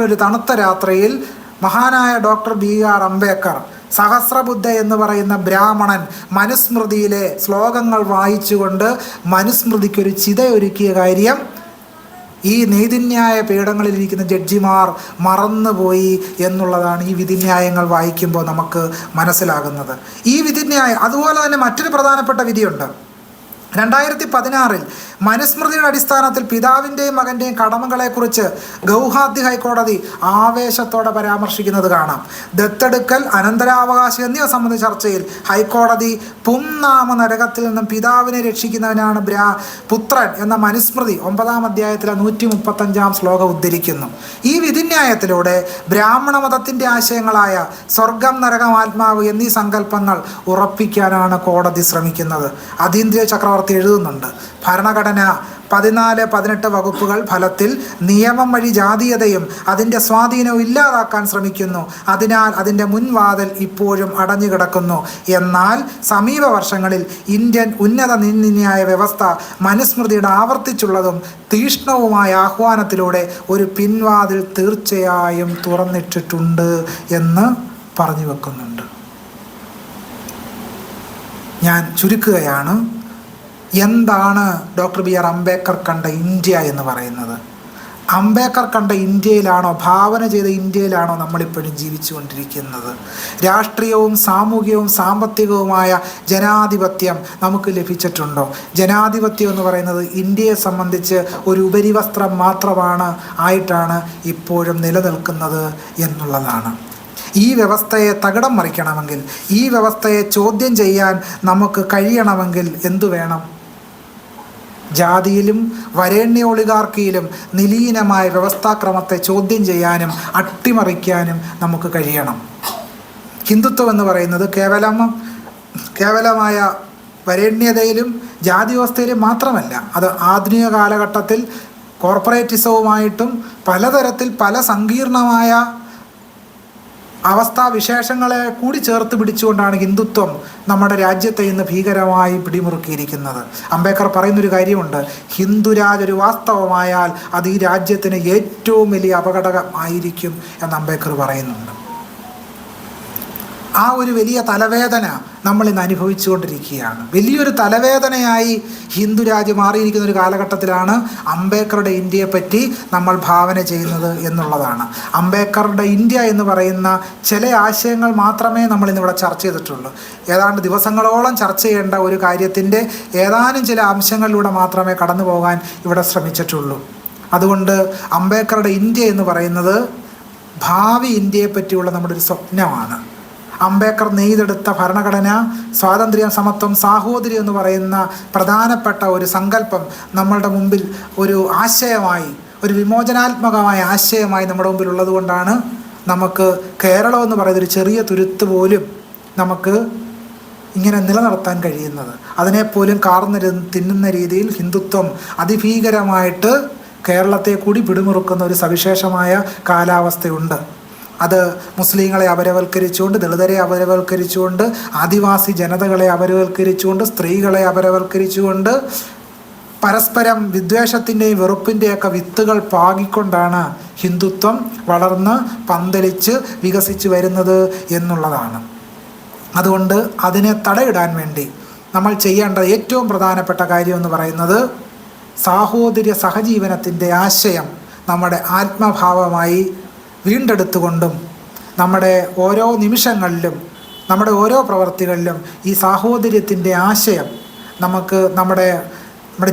ഒരു തണുത്ത രാത്രിയിൽ മഹാനായ ഡോക്ടർ BR അംബേദ്കർ സഹസ്രബുദ്ധ എന്ന് പറയുന്ന ബ്രാഹ്മണൻ മനുസ്മൃതിയിലെ ശ്ലോകങ്ങൾ വായിച്ചുകൊണ്ട് മനുസ്മൃതിക്കൊരു ചിതയൊരുക്കിയ കാര്യം ഈ നീതിന്യായ പീഠങ്ങളിലിരിക്കുന്ന ജഡ്ജിമാർ മറന്നുപോയി എന്നുള്ളതാണ് ഈ വിധിന്യായങ്ങൾ വായിക്കുമ്പോൾ നമുക്ക് മനസ്സിലാകുന്നത്. ഈ വിധിന്യായം അതുപോലെ തന്നെ മറ്റൊരു പ്രധാനപ്പെട്ട വിധിയുണ്ട്. 2016 മനുസ്മൃതിയുടെ അടിസ്ഥാനത്തിൽ പിതാവിൻ്റെയും മകൻ്റെയും കടമകളെക്കുറിച്ച് ഗൗഹാത്തി ഹൈക്കോടതി ആവേശത്തോടെ പരാമർശിക്കുന്നത് കാണാം. ദത്തെടുക്കൽ, അനന്തരാവകാശം എന്നിവ സംബന്ധിച്ച ചർച്ചയിൽ ഹൈക്കോടതി പുംനാമ നരകത്തിൽ നിന്നും പിതാവിനെ രക്ഷിക്കുന്നവനാണ് പുത്രൻ എന്ന മനുസ്മൃതി 9ാം അധ്യായത്തിലെ 135 ശ്ലോകം ഉദ്ധരിക്കുന്നു. ഈ വിധിന്യായത്തിലൂടെ ബ്രാഹ്മണ മതത്തിൻ്റെ ആശയങ്ങളായ സ്വർഗം, നരകം, ആത്മാവ് എന്നീ സങ്കല്പങ്ങൾ ഉറപ്പിക്കാനാണ് കോടതി ശ്രമിക്കുന്നത്. അതീന്ദ്രിയ ചക്രവർത്തി എഴുതുന്നുണ്ട്, ഭരണഘടന 14-18 വകുപ്പുകൾ ഫലത്തിൽ നിയമം വഴി ജാതീയതയും അതിൻ്റെ സ്വാധീനവും ഇല്ലാതാക്കാൻ ശ്രമിക്കുന്നു. അതിനാൽ അതിൻ്റെ മുൻവാതിൽ ഇപ്പോഴും അടഞ്ഞുകിടക്കുന്നു. എന്നാൽ സമീപ വർഷങ്ങളിൽ ഇന്ത്യൻ ഉന്നത നീതിന്യായ വ്യവസ്ഥ മനുസ്മൃതിയുടെ ആവർത്തിച്ചുള്ളതും തീക്ഷ്ണവുമായ ആഹ്വാനത്തിലൂടെ ഒരു പിൻവാതിൽ തീർച്ചയായും തുറന്നിട്ടിട്ടുണ്ട് എന്ന് പറഞ്ഞു വെക്കുന്നുണ്ട്. ഞാൻ ചുരുക്കുകയാണ്. എന്താണ് ഡോക്ടർ BR അംബേദ്കർ കണ്ട ഇന്ത്യ എന്ന് പറയുന്നത്? അംബേദ്കർ കണ്ട ഇന്ത്യയിലാണോ, ഭാവന ചെയ്ത ഇന്ത്യയിലാണോ നമ്മളിപ്പോഴും ജീവിച്ചുകൊണ്ടിരിക്കുന്നത്? രാഷ്ട്രീയവും സാമൂഹികവും സാമ്പത്തികവുമായ ജനാധിപത്യം നമുക്ക് ലഭിച്ചിട്ടുണ്ടോ? ജനാധിപത്യം എന്ന് പറയുന്നത് ഇന്ത്യയെ സംബന്ധിച്ച് ഒരു ഉപരിവസ്ത്രം മാത്രമാണ് ആയിട്ടാണ് ഇപ്പോഴും നിലനിൽക്കുന്നത് എന്നുള്ളതാണ്. ഈ വ്യവസ്ഥയെ തകിടം മറിക്കണമെങ്കിൽ, ഈ വ്യവസ്ഥയെ ചോദ്യം ചെയ്യാൻ നമുക്ക് കഴിയണമെങ്കിൽ എന്തു വേണം? ജാതിയിലും വരേണ്യ ഒളിഗാർക്കിയിലും നിലീനമായ വ്യവസ്ഥാക്രമത്തെ ചോദ്യം ചെയ്യാനും അട്ടിമറിക്കാനും നമുക്ക് കഴിയണം. ഹിന്ദുത്വം എന്ന് പറയുന്നത് കേവലമായ വരേണ്യതയിലും ജാതി വ്യവസ്ഥയിലും മാത്രമല്ല, അത് ആധുനിക കാലഘട്ടത്തിൽ കോർപ്പറേറ്റിസവുമായിട്ടും പലതരത്തിൽ പല സങ്കീർണമായ അവസ്ഥാവിശേഷങ്ങളെ കൂടി ചേർത്ത് പിടിച്ചുകൊണ്ടാണ് ഹിന്ദുത്വം നമ്മുടെ രാജ്യത്തെ ഇന്ന് ഭീകരമായി പിടിമുറുക്കിയിരിക്കുന്നത്. അംബേദ്കർ പറയുന്നൊരു കാര്യമുണ്ട്, ഹിന്ദുരാജ് ഒരു വാസ്തവമായാൽ അത് ഈ രാജ്യത്തിന് ഏറ്റവും വലിയ അപകടമായിരിക്കും എന്ന് അംബേദ്കർ പറയുന്നുണ്ട്. ആ ഒരു വലിയ തലവേദന നമ്മളിന്ന് അനുഭവിച്ചുകൊണ്ടിരിക്കുകയാണ്. വലിയൊരു തലവേദനയായി ഹിന്ദു രാജ്യം മാറിയിരിക്കുന്ന ഒരു കാലഘട്ടത്തിലാണ് അംബേദ്കറുടെ ഇന്ത്യയെപ്പറ്റി നമ്മൾ ഭാവന ചെയ്യുന്നത് എന്നുള്ളതാണ്. അംബേദ്കറുടെ ഇന്ത്യ എന്ന് പറയുന്ന ചില ആശയങ്ങൾ മാത്രമേ നമ്മളിന്നിവിടെ ചർച്ച ചെയ്തിട്ടുള്ളൂ. ഏതാണ്ട് ദിവസങ്ങളോളം ചർച്ച ചെയ്യേണ്ട ഒരു കാര്യത്തിൻ്റെ ഏതാനും ചില അംശങ്ങളിലൂടെ മാത്രമേ കടന്നു പോകാൻ ഇവിടെ ശ്രമിച്ചിട്ടുള്ളൂ. അതുകൊണ്ട് അംബേദ്കറുടെ ഇന്ത്യ എന്ന് പറയുന്നത് ഭാവി ഇന്ത്യയെ പറ്റിയുള്ള നമ്മുടെ ഒരു സ്വപ്നമാണ്. അംബേദ്കർ നെയ്തെടുത്ത ഭരണഘടന, സ്വാതന്ത്ര്യം, സമത്വം, സാഹോദര്യം എന്ന് പറയുന്ന പ്രധാനപ്പെട്ട ഒരു സങ്കല്പം നമ്മളുടെ മുമ്പിൽ ഒരു ആശയമായി, ഒരു വിമോചനാത്മകമായ ആശയമായി നമ്മുടെ മുമ്പിൽ ഉള്ളതുകൊണ്ടാണ് നമുക്ക് കേരളം എന്ന് പറയുന്നൊരു ചെറിയ തുരുത്ത് പോലും നമുക്ക് ഇങ്ങനെ നിലനിർത്താൻ കഴിയുന്നത്. അതിനെപ്പോലും കാർന്ന് തിന്നുന്ന രീതിയിൽ ഹിന്ദുത്വം അതിഭീകരമായിട്ട് കേരളത്തെ കൂടി പിടിമുറുക്കുന്ന ഒരു സവിശേഷമായ കാലാവസ്ഥയുണ്ട്. അത് മുസ്ലിങ്ങളെ അപരവൽക്കരിച്ചുകൊണ്ട്, ദളിതരെ അപരവൽക്കരിച്ചുകൊണ്ട്, ആദിവാസി ജനതകളെ അപരവൽക്കരിച്ചുകൊണ്ട്, സ്ത്രീകളെ അപരവൽക്കരിച്ചുകൊണ്ട്, പരസ്പരം വിദ്വേഷത്തിൻ്റെയും വെറുപ്പിൻ്റെയൊക്കെ വിത്തുകൾ പാകിക്കൊണ്ടാണ് ഹിന്ദുത്വം വളർന്ന് പന്തലിച്ച് വികസിച്ച് വരുന്നത് എന്നുള്ളതാണ്. അതുകൊണ്ട് അതിനെ തടയിടാൻ വേണ്ടി നമ്മൾ ചെയ്യേണ്ട ഏറ്റവും പ്രധാനപ്പെട്ട കാര്യം എന്ന് പറയുന്നത് സാഹോദര്യ സഹജീവനത്തിൻ്റെ ആശയം നമ്മുടെ ആത്മഭാവമായി വീണ്ടെടുത്തുകൊണ്ടും നമ്മുടെ ഓരോ നിമിഷങ്ങളിലും, നമ്മുടെ ഓരോ പ്രവൃത്തികളിലും ഈ സാഹോദര്യത്തിൻ്റെ ആശയം നമുക്ക് നമ്മുടെ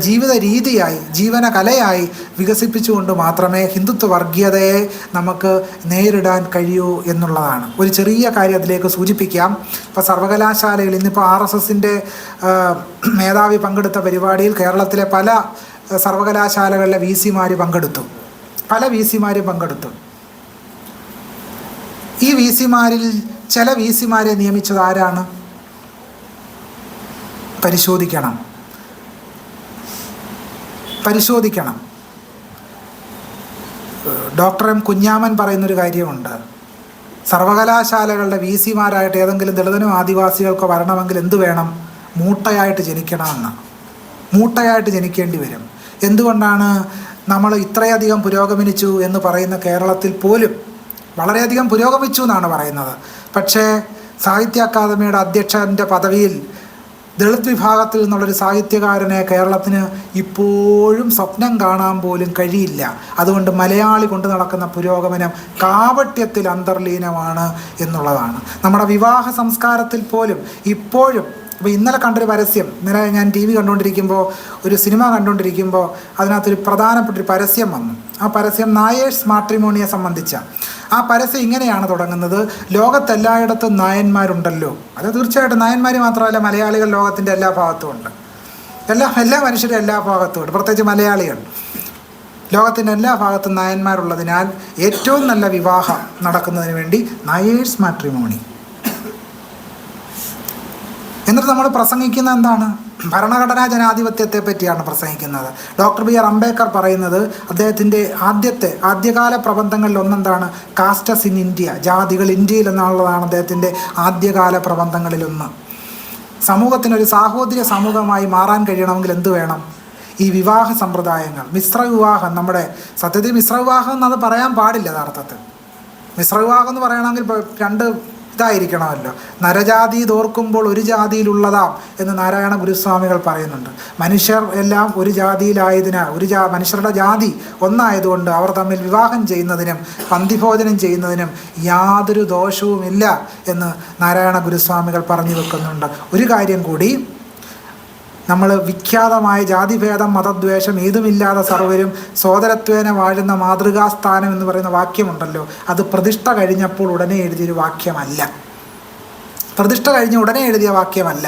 ജീവിത രീതിയായി, ജീവന കലയായി വികസിപ്പിച്ചുകൊണ്ട് മാത്രമേ ഹിന്ദുത്വ വർഗീയതയെ നമുക്ക് നേരിടാൻ കഴിയൂ എന്നുള്ളതാണ്. ഒരു ചെറിയ കാര്യം അതിലേക്ക് സൂചിപ്പിക്കാം. ഇപ്പോൾ സർവകലാശാലയിൽ ഇന്നിപ്പോൾ RSSൻ്റെ മേധാവി പങ്കെടുത്ത പരിപാടിയിൽ കേരളത്തിലെ പല സർവകലാശാലകളിലെ VC-മാർ പങ്കെടുത്തു. പല VC-മാരും പങ്കെടുത്തു. ഈ VC-മാരിൽ ചില VC-മാരെ നിയമിച്ചത് ആരാണ്? പരിശോധിക്കണം. Doctor M. കുഞ്ഞാമൻ പറയുന്നൊരു കാര്യമുണ്ട്. സർവകലാശാലകളുടെ VC-മാരായിട്ട് ഏതെങ്കിലും ദളിതനോ ആദിവാസികൾക്കോ വരണമെങ്കിൽ എന്ത് വേണം? മൂട്ടയായിട്ട് ജനിക്കണമെന്ന്. മൂട്ടയായിട്ട് ജനിക്കേണ്ടി വരും. എന്തുകൊണ്ടാണ്? നമ്മൾ ഇത്രയധികം പുരോഗമിച്ചു എന്ന് പറയുന്ന കേരളത്തിൽ പോലും വളരെയധികം പുരോഗമിച്ചു എന്നാണ് പറയുന്നത്. പക്ഷേ സാഹിത്യ അക്കാദമിയുടെ അധ്യക്ഷൻ്റെ പദവിയിൽ ദളിത് വിഭാഗത്തിൽ നിന്നുള്ളൊരു സാഹിത്യകാരനെ കേരളത്തിന് ഇപ്പോഴും സ്വപ്നം കാണാൻ പോലും കഴിയില്ല. അതുകൊണ്ട് മലയാളി കൊണ്ട് നടക്കുന്ന പുരോഗമനം കാപട്യത്തിൽ അന്തർലീനമാണ് എന്നുള്ളതാണ്. നമ്മുടെ വിവാഹ സംസ്കാരത്തിൽ പോലും ഇപ്പോഴും അപ്പോൾ ഇന്നലെ കണ്ടൊരു പരസ്യം, ഇന്നലെ ഞാൻ TV കണ്ടുകൊണ്ടിരിക്കുമ്പോൾ, ഒരു സിനിമ കണ്ടുകൊണ്ടിരിക്കുമ്പോൾ അതിനകത്തൊരു പ്രധാനപ്പെട്ടൊരു പരസ്യം വന്നു. ആ പരസ്യം നായേഴ്സ് മാട്രിമോണിയെ സംബന്ധിച്ച. ആ പരസ്യം ഇങ്ങനെയാണ് തുടങ്ങുന്നത്: ലോകത്തെല്ലായിടത്തും നായന്മാരുണ്ടല്ലോ. അത് തീർച്ചയായിട്ടും നായന്മാർ മാത്രമല്ല, മലയാളികൾ ലോകത്തിൻ്റെ എല്ലാ ഭാഗത്തും ഉണ്ട്. എല്ലാ മനുഷ്യരും എല്ലാ ഭാഗത്തും ഉണ്ട്, പ്രത്യേകിച്ച് മലയാളികൾ. ലോകത്തിൻ്റെ എല്ലാ ഭാഗത്തും നായന്മാരുള്ളതിനാൽ ഏറ്റവും നല്ല വിവാഹം നടക്കുന്നതിന് വേണ്ടി നായേഴ്സ് മാട്രിമോണി. എന്നിട്ട് നമ്മൾ പ്രസംഗിക്കുന്നത് എന്താണ്? ഭരണഘടനാ ജനാധിപത്യത്തെ പറ്റിയാണ് പ്രസംഗിക്കുന്നത്. Doctor B.R. അംബേദ്കർ പറയുന്നത് അദ്ദേഹത്തിൻ്റെ ആദ്യകാല പ്രബന്ധങ്ങളിൽ ഒന്നെന്താണ്? കാസ്റ്റസ് ഇൻ ഇന്ത്യ, ജാതികൾ ഇന്ത്യയിൽ എന്നുള്ളതാണ് അദ്ദേഹത്തിൻ്റെ ആദ്യകാല പ്രബന്ധങ്ങളിലൊന്ന്. സമൂഹത്തിനൊരു സാഹോദര്യ സമൂഹമായി മാറാൻ കഴിയണമെങ്കിൽ എന്ത് വേണം? ഈ വിവാഹ സമ്പ്രദായങ്ങൾ, മിശ്രവിവാഹം. നമ്മുടെ സത്യത്തിൽ മിശ്രവിവാഹം എന്നത് പറയാൻ പാടില്ല. യഥാർത്ഥത്തിൽ മിശ്രവിവാഹം എന്ന് പറയണമെങ്കിൽ രണ്ട് ഇതായിരിക്കണമല്ലോ. നരജാതി തോർക്കുമ്പോൾ ഒരു ജാതിയിലുള്ളതാം എന്ന് നാരായണ ഗുരുസ്വാമികൾ പറയുന്നുണ്ട്. മനുഷ്യർ എല്ലാം ഒരു ജാതിയിലായതിനാൽ, മനുഷ്യരുടെ ജാതി ഒന്നായതുകൊണ്ട് അവർ തമ്മിൽ വിവാഹം ചെയ്യുന്നതിനും പന്തിഭോജനം ചെയ്യുന്നതിനും യാതൊരു ദോഷവുമില്ല എന്ന് നാരായണ ഗുരുസ്വാമികൾ പറഞ്ഞു വെക്കുന്നുണ്ട്. ഒരു കാര്യം കൂടി, നമ്മൾ വിഖ്യാതമായ ജാതിഭേദം മതദ്വേഷം ഏതുമില്ലാതെ സർവരും സോദരത്വേന വാഴുന്ന മാതൃകാസ്ഥാനം എന്ന് പറയുന്ന വാക്യമുണ്ടല്ലോ, അത് പ്രതിഷ്ഠ കഴിഞ്ഞപ്പോൾ ഉടനെ എഴുതിയൊരു വാക്യമല്ല. പ്രതിഷ്ഠ കഴിഞ്ഞ് ഉടനെ എഴുതിയ വാക്യമല്ല.